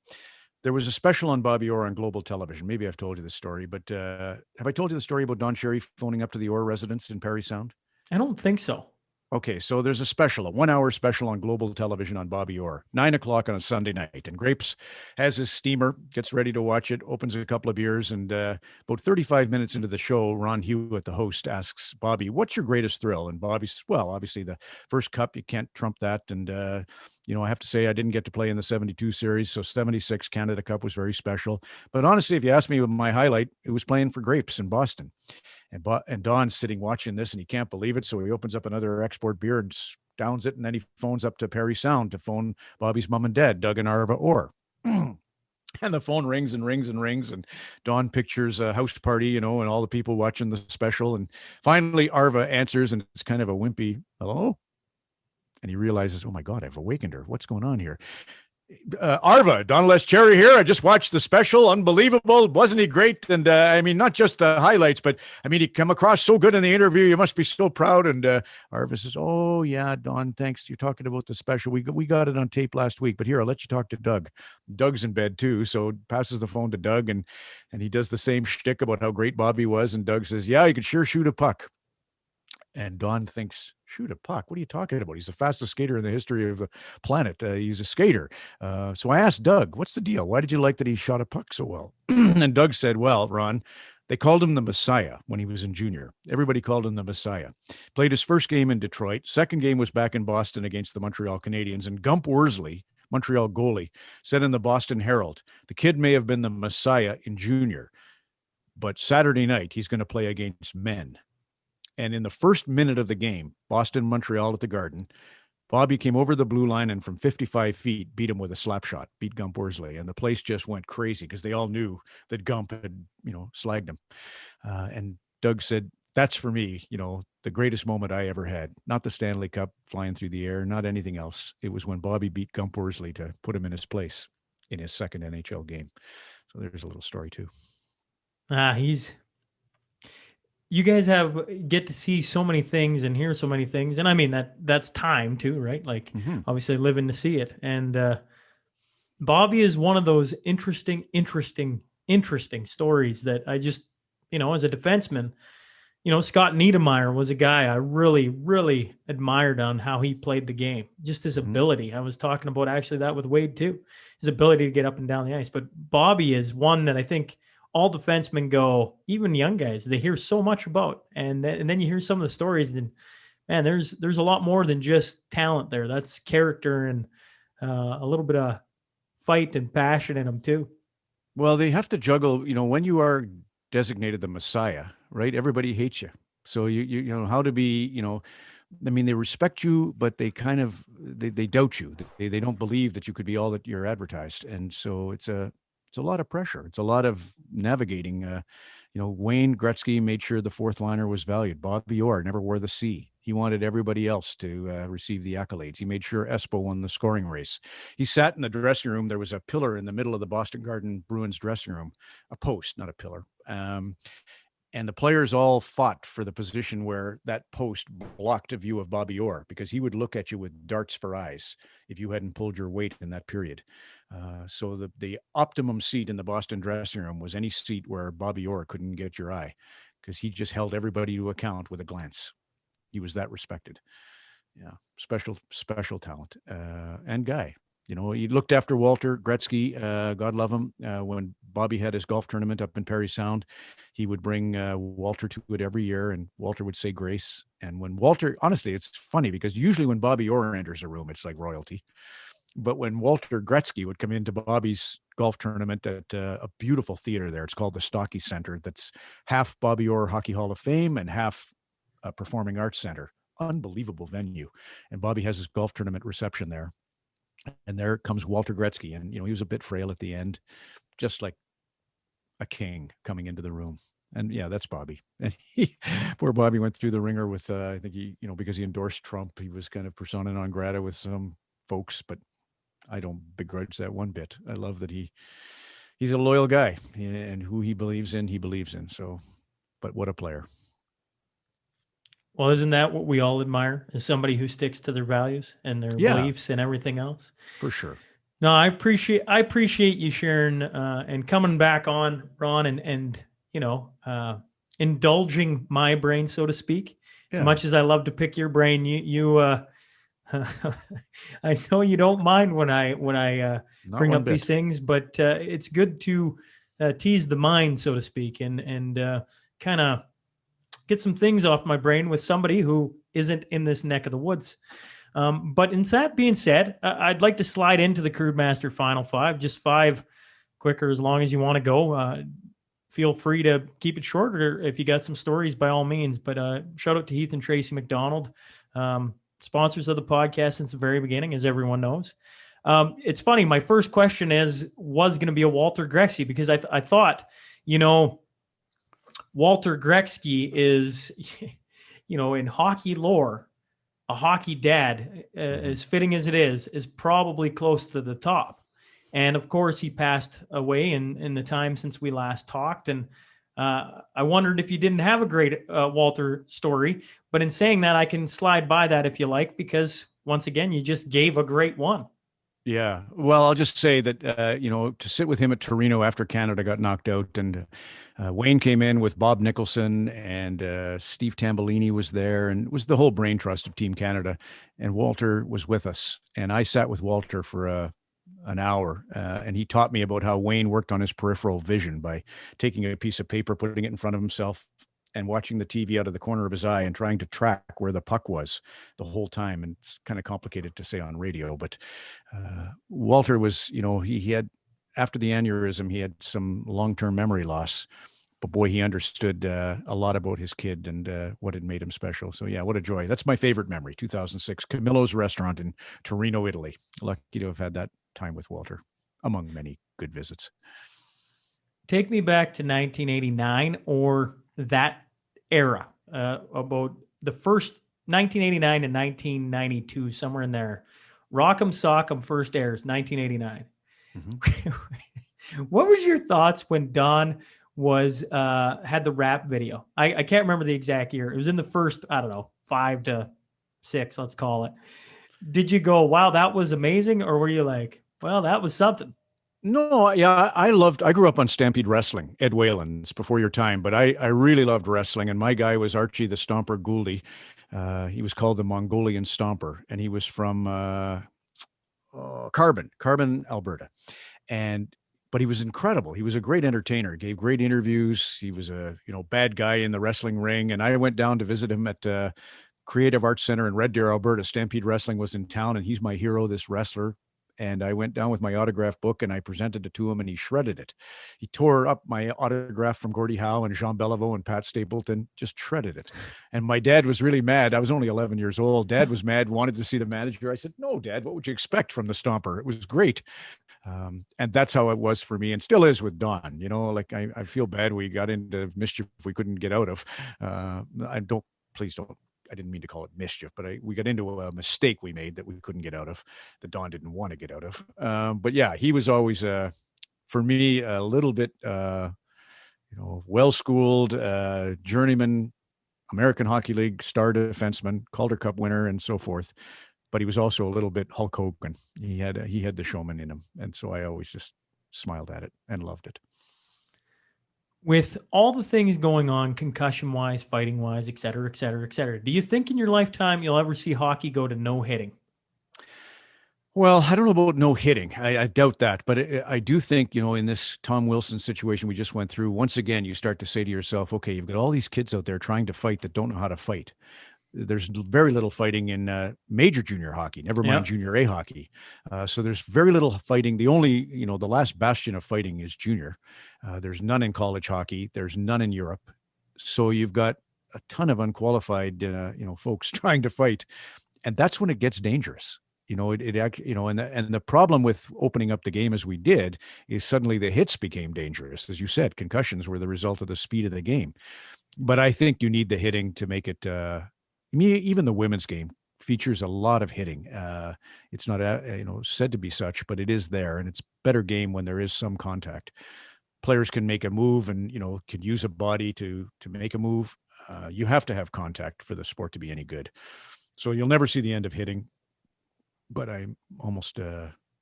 S12: There was a special on Bobby Orr on Global Television. Maybe I've told you the story, but have I told you the story about Don Cherry phoning up to the Orr residence in Parry Sound?
S11: I don't think so.
S12: Okay, so there's a special, a 1-hour special on Global Television on Bobby Orr, 9:00 on a Sunday night. And Grapes has his steamer, gets ready to watch it, opens a couple of beers, and about 35 minutes into the show, Ron Hewitt, the host, asks Bobby, "What's your greatest thrill?" And Bobby says, "Well, obviously the first cup, you can't trump that. And, I have to say I didn't get to play in the 72 series, so 76 Canada Cup was very special. But honestly, if you ask me my highlight, it was playing for Grapes in Boston." And Don's sitting watching this, and he can't believe it. So he opens up another export beer and downs it, and then he phones up to Parry Sound to phone Bobby's mom and dad, Doug and Arva Orr. And the phone rings and rings and rings, and Don pictures a house party, and all the people watching the special. And finally, Arva answers, and it's kind of a wimpy hello. And he realizes, oh my God, I've awakened her. What's going on here? Arva, Don Les Cherry here. I just watched the special. Unbelievable. Wasn't he great? And not just the highlights, but he come across so good in the interview. You must be so proud. And Arva says, "Oh yeah, Don, thanks. You're talking about the special. We got it on tape last week, but here, I'll let you talk to Doug." Doug's in bed too. So passes the phone to Doug, and he does the same shtick about how great Bobby was. And Doug says, "Yeah, you could sure shoot a puck." And Don thinks, shoot a puck? What are you talking about? He's the fastest skater in the history of the planet. He's a skater. So I asked Doug, what's the deal? Why did you like that he shot a puck so well? And Doug said, well, Ron, they called him the Messiah when he was in junior. Everybody called him the Messiah. Played his first game in Detroit. Second game was back in Boston against the Montreal Canadiens. And Gump Worsley, Montreal goalie, said in the Boston Herald, the kid may have been the Messiah in junior, but Saturday night he's going to play against men. And in the first minute of the game, Boston-Montreal at the Garden, Bobby came over the blue line and from 55 feet beat him with a slap shot, beat Gump Worsley. And the place just went crazy because they all knew that Gump had, slagged him. And Doug said, that's for me, the greatest moment I ever had. Not the Stanley Cup flying through the air, not anything else. It was when Bobby beat Gump Worsley to put him in his place in his second NHL game. So there's a little story too.
S11: You guys get to see so many things and hear so many things. And I mean, that's time too, right? Like obviously living to see it. And Bobby is one of those interesting stories that I just, as a defenseman, Scott Niedermayer was a guy I really, really admired on how he played the game, just his ability. I was talking about actually that with Wade too, his ability to get up and down the ice. But Bobby is one that I think all defensemen go, even young guys, they hear so much about. And then you hear some of the stories, and man, there's a lot more than just talent there. That's character and a little bit of fight and passion in them too.
S12: Well, they have to juggle, when you are designated the Messiah, right? Everybody hates you. So you know how to be, they respect you, but they kind of, they doubt you. They don't believe that you could be all that you're advertised. And so it's a lot of pressure. It's a lot of navigating. Wayne Gretzky made sure the fourth liner was valued. Bobby Orr never wore the C. He wanted everybody else to receive the accolades. He made sure Espo won the scoring race. He sat in the dressing room. There was a pillar in the middle of the Boston Garden Bruins dressing room, a post, not a pillar. And the players all fought for the position where that post blocked a view of Bobby Orr, because he would look at you with darts for eyes if you hadn't pulled your weight in that period. So the optimum seat in the Boston dressing room was any seat where Bobby Orr couldn't get your eye, because he just held everybody to account with a glance. He was that respected. Yeah, special talent and guy. He looked after Walter Gretzky, God love him. When Bobby had his golf tournament up in Parry Sound, he would bring Walter to it every year, and Walter would say grace. And when Walter, honestly, it's funny because usually when Bobby Orr enters a room, it's like royalty. But when Walter Gretzky would come into Bobby's golf tournament at a beautiful theater there, it's called the Stocky Center, that's half Bobby Orr Hockey Hall of Fame and half a Performing Arts Center. Unbelievable venue. And Bobby has his golf tournament reception there. And there comes Walter Gretzky. And, he was a bit frail at the end, just like a king coming into the room. And yeah, that's Bobby. And poor Bobby went through the ringer with, I think he, because he endorsed Trump, he was kind of persona non grata with some folks, but I don't begrudge that one bit. I love that he's a loyal guy, and who he believes in. So, but what a player.
S11: Well, isn't that what we all admire, is somebody who sticks to their values and their beliefs and everything else?
S12: For sure.
S11: No, I appreciate you sharing and coming back on, Ron, and indulging my brain, so to speak. As much as I love to pick your brain, you I know you don't mind when I bring up these things, but it's good to tease the mind, so to speak, and kind of get some things off my brain with somebody who isn't in this neck of the woods. But in that being said, I'd like to slide into the Crewmaster Final Five, just 5 quicker as long as you want to go. Feel free to keep it short, or if you got some stories, by all means. But shout out to Heath and Tracy McDonald, sponsors of the podcast since the very beginning, as everyone knows. It's funny. My first question was going to be a Walter Gretzky, because I thought, Walter Gretzky is, in hockey lore, a hockey dad, as fitting as it is probably close to the top. And of course, he passed away in the time since we last talked. And I wondered if you didn't have a great Walter story. But in saying that, I can slide by that if you like, because once again, you just gave a great one.
S12: Yeah. Well, I'll just say that, to sit with him at Torino after Canada got knocked out, and Wayne came in with Bob Nicholson, and Steve Tambellini was there, and it was the whole brain trust of Team Canada. And Walter was with us. And I sat with Walter for an hour, and he taught me about how Wayne worked on his peripheral vision by taking a piece of paper, putting it in front of himself, and watching the TV out of the corner of his eye and trying to track where the puck was the whole time. And it's kind of complicated to say on radio, but Walter was, he had, after the aneurysm, he had some long-term memory loss, but boy, he understood a lot about his kid and what had made him special. So yeah, what a joy. That's my favorite memory, 2006, Camillo's Restaurant in Torino, Italy. Lucky to have had that time with Walter, among many good visits.
S11: Take me back to 1989 or that era, about the first 1989 and 1992, somewhere in there. Rock'em Sock'em first airs, 1989. Mm-hmm. What was your thoughts when Don was had the rap video? I can't remember the exact year. It was in the first, 5 to 6, let's call it. Did you go, wow, that was amazing? Or were you like, Well, that was something.
S12: No, yeah, I grew up on Stampede Wrestling, Ed Whalen's before your time, but I really loved wrestling. And my guy was Archie the Stomper Gouldy. He was called the Mongolian Stomper, and he was from Carbon, Alberta. But he was incredible. He was a great entertainer, gave great interviews. He was a, bad guy in the wrestling ring. And I went down to visit him at Creative Arts Center in Red Deer, Alberta. Stampede Wrestling was in town, and he's my hero, this wrestler. And I went down with my autograph book and I presented it to him, and he shredded it. He tore up my autograph from Gordie Howe and Jean Beliveau and Pat Stapleton, just shredded it. And my dad was really mad. I was only 11 years old. Dad was mad, wanted to see the manager. I said, "No, Dad, what would you expect from the Stomper? It was great." And that's how it was for me, and still is with Don. Like I feel bad we got into mischief we couldn't get out of. Please don't. I didn't mean to call it mischief, but we got into a mistake we made that we couldn't get out of, that Don didn't want to get out of. But yeah, he was always, for me, a little bit, well-schooled, journeyman, American Hockey League star defenseman, Calder Cup winner, and so forth. But he was also a little bit Hulk Hogan. He had the showman in him, and so I always just smiled at it and loved it.
S11: With all the things going on, concussion-wise, fighting-wise, et cetera, et cetera, et cetera, do you think in your lifetime you'll ever see hockey go to no hitting?
S12: Well, I don't know about no hitting. I doubt that. But I do think, in this Tom Wilson situation we just went through, once again, you start to say to yourself, okay, you've got all these kids out there trying to fight that don't know how to fight. There's very little fighting in major junior hockey, never mind junior A hockey. So there's very little fighting. The only, the last bastion of fighting is junior. There's none in college hockey. There's none in Europe. So you've got a ton of unqualified, folks trying to fight. And that's when it gets dangerous. And the problem with opening up the game as we did is suddenly the hits became dangerous. As you said, concussions were the result of the speed of the game. But I think you need the hitting to make it, even the women's game features a lot of hitting. It's not, said to be such, but it is there, and it's better game when there is some contact. Players can make a move and, can use a body to make a move. You have to have contact for the sport to be any good. So you'll never see the end of hitting, but I'm almost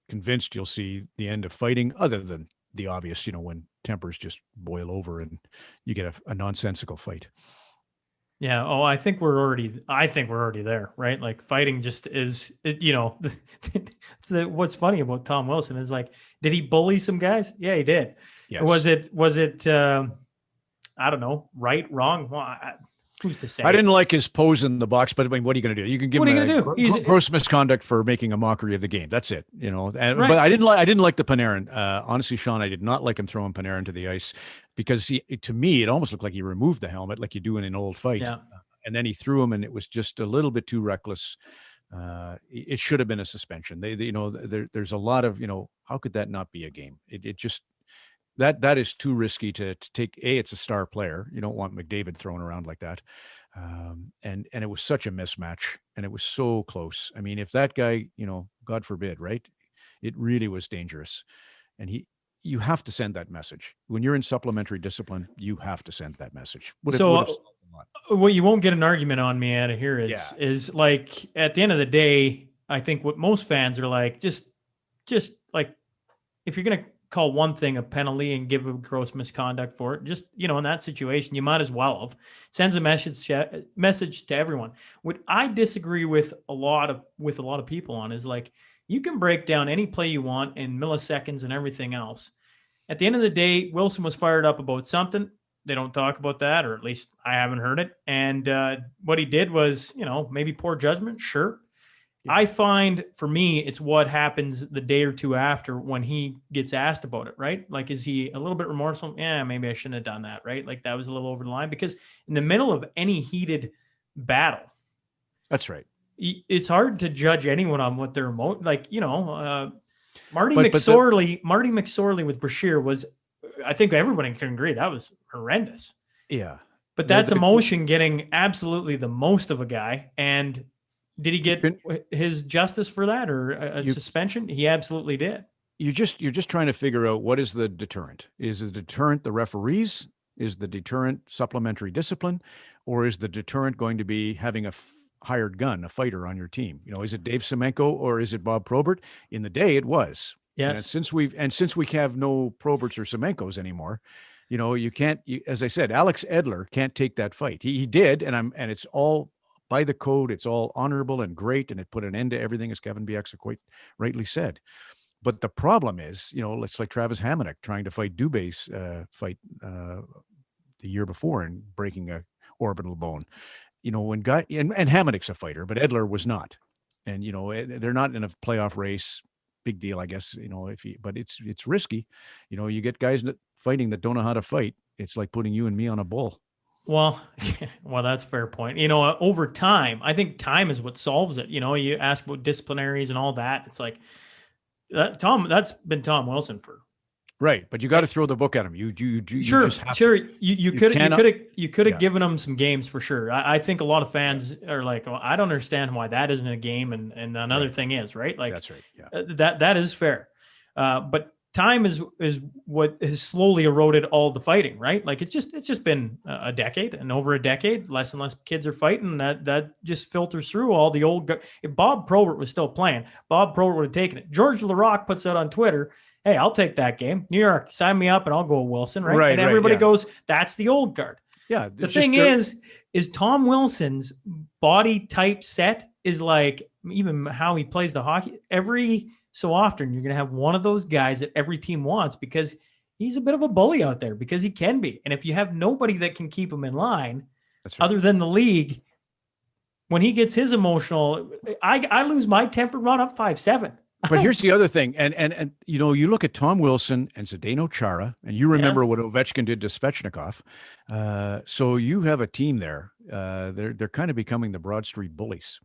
S12: convinced you'll see the end of fighting, other than the obvious, when tempers just boil over and you get a nonsensical fight.
S11: Yeah. Oh, I think we're already there, right? Like fighting just is, what's funny about Tom Wilson is like, did he bully some guys? Yeah, he did.
S12: Yes.
S11: Was it, I don't know, right, wrong? Well, who's to say?
S12: I didn't like his pose in the box, but I mean, what are you going to do? You can give him gross misconduct for making a mockery of the game. That's it, Right. But I didn't like the Panarin. Honestly, Sean, I did not like him throwing Panarin to the ice, because to me, it almost looked like he removed the helmet, like you do in an old fight.
S11: Yeah.
S12: And then he threw him, and it was just a little bit too reckless. It should have been a suspension. There's a lot of, how could that not be a game? It just. That is too risky to take. It's a star player. You don't want McDavid thrown around like that. And it was such a mismatch, and it was so close. I mean, if that guy, God forbid, right? It really was dangerous. And you have to send that message. When you're in supplementary discipline, you have to send that message.
S11: What you won't get an argument on me out of here is like, at the end of the day, I think what most fans are like, just like, if you're going to call one thing a penalty and give a gross misconduct for it, just, in that situation, you might as well have. Sends a message to everyone. What I disagree with a lot of people on is like, you can break down any play you want in milliseconds and everything else. At the end of the day, Wilson was fired up about something. They don't talk about that, or at least I haven't heard it. And what he did was, maybe poor judgment. Sure. I find, for me, it's what happens the day or two after when he gets asked about it, right? Like, is he a little bit remorseful? Yeah, maybe I shouldn't have done that, right? Like, that was a little over the line. Because in the middle of any heated battle,
S12: that's right,
S11: it's hard to judge anyone on what they're Marty McSorley with Brashear was, I think everybody can agree, that was horrendous.
S12: Yeah.
S11: But that's emotion getting absolutely the most of a guy. And did he get his justice for that, or a suspension? He absolutely did. You're
S12: just trying to figure out, what is the deterrent? Is the deterrent the referees? Is the deterrent supplementary discipline? Or is the deterrent going to be having a hired gun, a fighter on your team? Is it Dave Semenko or is it Bob Probert? In the day, it was. And
S11: Yes.
S12: since we have no Proberts or Semenkos anymore, you can't. As I said, Alex Edler can't take that fight. He did, and it's all by the code. It's all honorable and great, and it put an end to everything, as Kevin Bieksa quite rightly said. But the problem is, it's like Travis Hamonic trying to fight Dubé's fight the year before and breaking a orbital bone. When and Hamonic's a fighter, but Edler was not, and they're not in a playoff race. Big deal, I guess. But it's risky. You get guys fighting that don't know how to fight. It's like putting you and me on a bull.
S11: Well, that's a fair point. Over time, I think time is what solves it. You ask about disciplinaries and all that. It's like that's been Tom Wilson for.
S12: Right, but you got to throw the book at him. You
S11: Sure,
S12: just have
S11: sure.
S12: to.
S11: You could have
S12: Yeah.
S11: given him some games for sure. I think a lot of fans are like, well, I don't understand why that isn't a game. And another thing is, right? Like
S12: That's right. Yeah.
S11: That is fair. But time is what has slowly eroded all the fighting, right? Like it's just been a decade, and over a decade, less and less kids are fighting. That just filters through all the old. If Bob Probert was still playing, Bob Probert would have taken it. George LaRocque puts out on Twitter, hey, I'll take that game. New York, sign me up and I'll go Wilson, right? And everybody goes, that's the old guard.
S12: Yeah.
S11: The thing is Tom Wilson's body type set is like, even how he plays the hockey, every so often you're going to have one of those guys that every team wants because he's a bit of a bully out there, because he can be. And if you have nobody that can keep him in line,
S12: That's right.
S11: other than the league, when he gets his emotional, I lose my temper, run up 5-7.
S12: But here's the other thing, and you look at Tom Wilson and Zdeno Chara, and you remember what Ovechkin did to Svechnikov. So you have a team there. They're kind of becoming the Broad Street Bullies.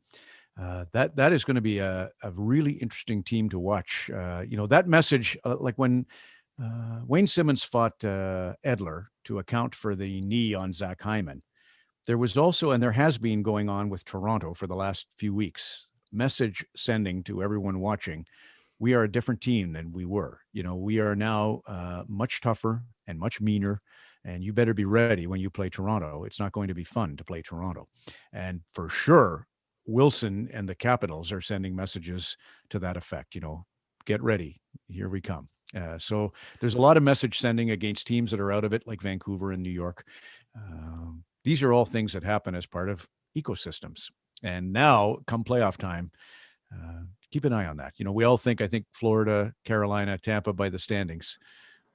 S12: That is going to be a really interesting team to watch. That message, like when Wayne Simmons fought Edler to account for the knee on Zach Hyman, there was also, and there has been going on with Toronto for the last few weeks, message sending to everyone watching, we are a different team than we were. We are now much tougher and much meaner, and you better be ready when you play Toronto. It's not going to be fun to play Toronto. And for sure, Wilson and the Capitals are sending messages to that effect. Get ready. Here we come. So there's a lot of message sending against teams that are out of it, like Vancouver and New York. These are all things that happen as part of ecosystems. And now, come playoff time, keep an eye on that. We all think, I think Florida, Carolina, Tampa by the standings.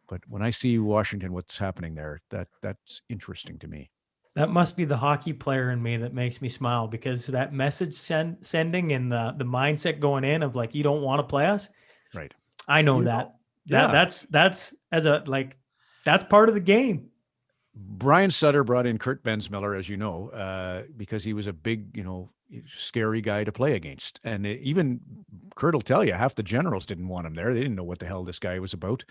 S12: But when I see Washington, what's happening there, that's interesting to me.
S11: That must be the hockey player in me that makes me smile, because that message sending and the mindset going in of like, you don't want to play us.
S12: Right.
S11: I know that.
S12: Yeah.
S11: That's part of the game.
S12: Brian Sutter brought in Kurt Bensmiller, as you know, because he was a big, scary guy to play against. And even Kurt will tell you, half the generals didn't want him there. They didn't know what the hell this guy was about.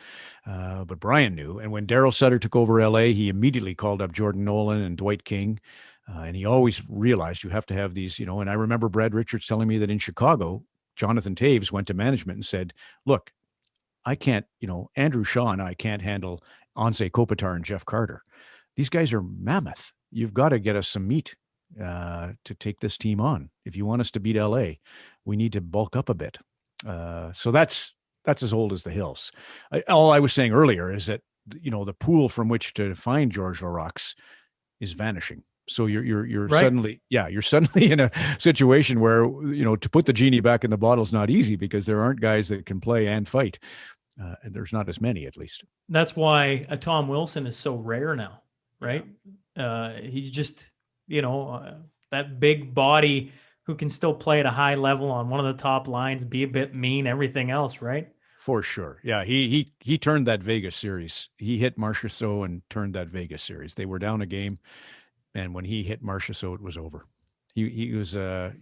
S12: But Brian knew. And when Darryl Sutter took over LA, he immediately called up Jordan Nolan and Dwight King. And he always realized you have to have these, and I remember Brad Richards telling me that in Chicago, Jonathan Taves went to management and said, look, I can't, Andrew Shaw and I can't handle Anze Kopitar and Jeff Carter. These guys are mammoth. You've got to get us some meat to take this team on. If you want us to beat LA, we need to bulk up a bit. So that's as old as the hills. All I was saying earlier is that, the pool from which to find George LaRocque's is vanishing. So you're right. You're suddenly in a situation where, to put the genie back in the bottle is not easy, because there aren't guys that can play and fight. And there's not as many, at least.
S11: That's why a Tom Wilson is so rare now. Right. He's just, that big body who can still play at a high level on one of the top lines, be a bit mean, everything else. Right.
S12: For sure. Yeah. He turned that Vegas series. He hit Marchessault and turned that Vegas series. They were down a game. And when he hit Marchessault, it was over. He's a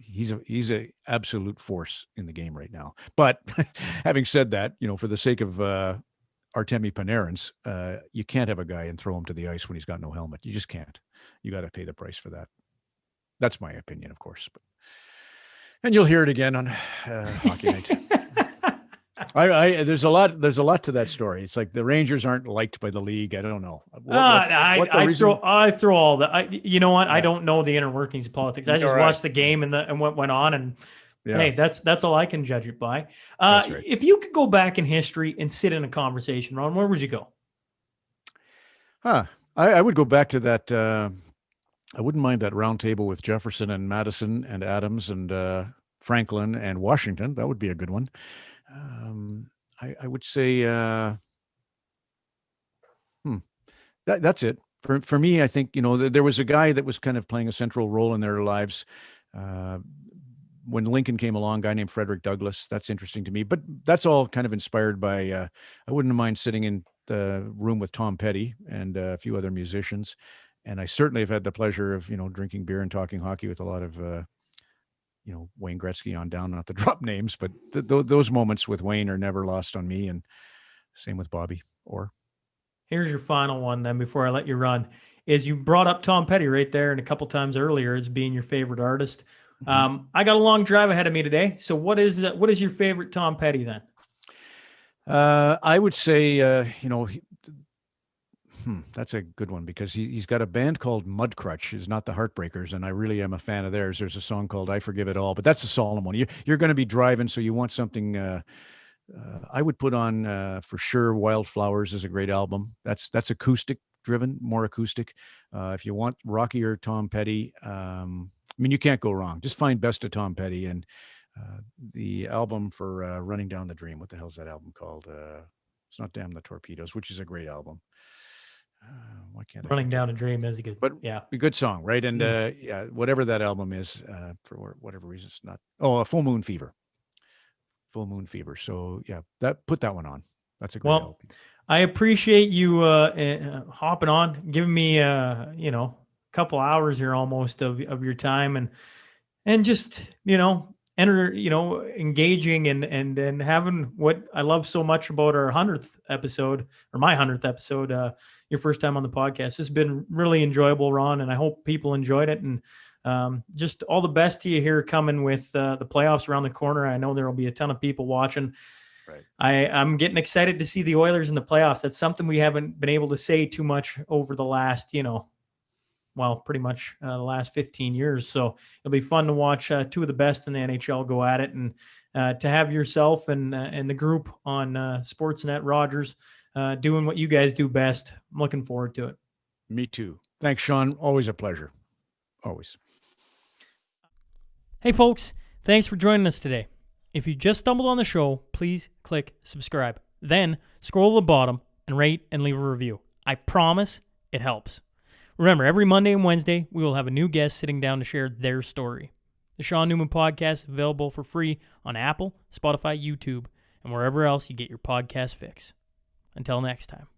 S12: absolute force in the game right now. But having said that, for the sake of, Artemi Panarin's, you can't have a guy and throw him to the ice when he's got no helmet. You just can't. You got to pay the price for that. That's my opinion, of course. And you'll hear it again on Hockey Night. There's a lot to that story. It's like the Rangers aren't liked by the league. I don't know.
S11: I throw all that. You know what?
S12: Yeah.
S11: I don't know the inner workings of politics. I just watched the game and what went on, and
S12: Yeah.
S11: Hey, that's all I can judge it by.
S12: That's right.
S11: If you could go back in history and sit in a conversation, Ron, where would you go?
S12: I would go back to that. I wouldn't mind that round table with Jefferson and Madison and Adams and Franklin and Washington. That would be a good one. I would say that's it. For me, I think, there was a guy that was kind of playing a central role in their lives. When Lincoln came along, a guy named Frederick Douglass. That's interesting to me. But that's all kind of inspired by, I wouldn't mind sitting in the room with Tom Petty and a few other musicians. And I certainly have had the pleasure of, drinking beer and talking hockey with a lot of, Wayne Gretzky on down, not to drop names, but those moments with Wayne are never lost on me. And same with Bobby Orr.
S11: Here's your final one then before I let you run. Is you brought up Tom Petty right there and a couple times earlier as being your favorite artist. I got a long drive ahead of me today. So what is your favorite Tom Petty then?
S12: I would say, that's a good one because he's got a band called Mudcrutch. It's not the Heartbreakers, and I really am a fan of theirs. There's a song called "I Forgive It All," but that's a solemn one. You're going to be driving, so you want something. I would put on for sure. "Wildflowers" is a great album. That's acoustic driven, more acoustic. If you want rockier Tom Petty, you can't go wrong. Just find Best of Tom Petty and the album for "Running Down the Dream." What the hell's that album called? It's not "Damn the Torpedoes," which is a great album. Why can't
S11: Running Down a Dream is a good,
S12: but
S11: yeah,
S12: a good song, right? And whatever that album is, for whatever reason, it's not. Oh, Full Moon Fever. Full Moon Fever. So yeah, put that one on. That's a great album.
S11: I appreciate you hopping on, giving me a couple hours here almost of your time and just engaging and having what I love so much about our 100th episode or my 100th episode, your first time on the podcast. It's been really enjoyable, Ron, and I hope people enjoyed it. And just all the best to you here coming with the playoffs around the corner. I know there will be a ton of people watching.
S12: Right.
S11: I'm getting excited to see the Oilers in the playoffs. That's something we haven't been able to say too much over the last, pretty much the last 15 years. So it'll be fun to watch two of the best in the NHL go at it, and to have yourself and the group on Sportsnet Rogers doing what you guys do best. I'm looking forward to it.
S12: Me too. Thanks, Sean. Always a pleasure. Always.
S11: Hey, folks. Thanks for joining us today. If you just stumbled on the show, please click subscribe. Then scroll to the bottom and rate and leave a review. I promise it helps. Remember, every Monday and Wednesday, we will have a new guest sitting down to share their story. The Sean Newman Podcast is available for free on Apple, Spotify, YouTube, and wherever else you get your podcast fix. Until next time.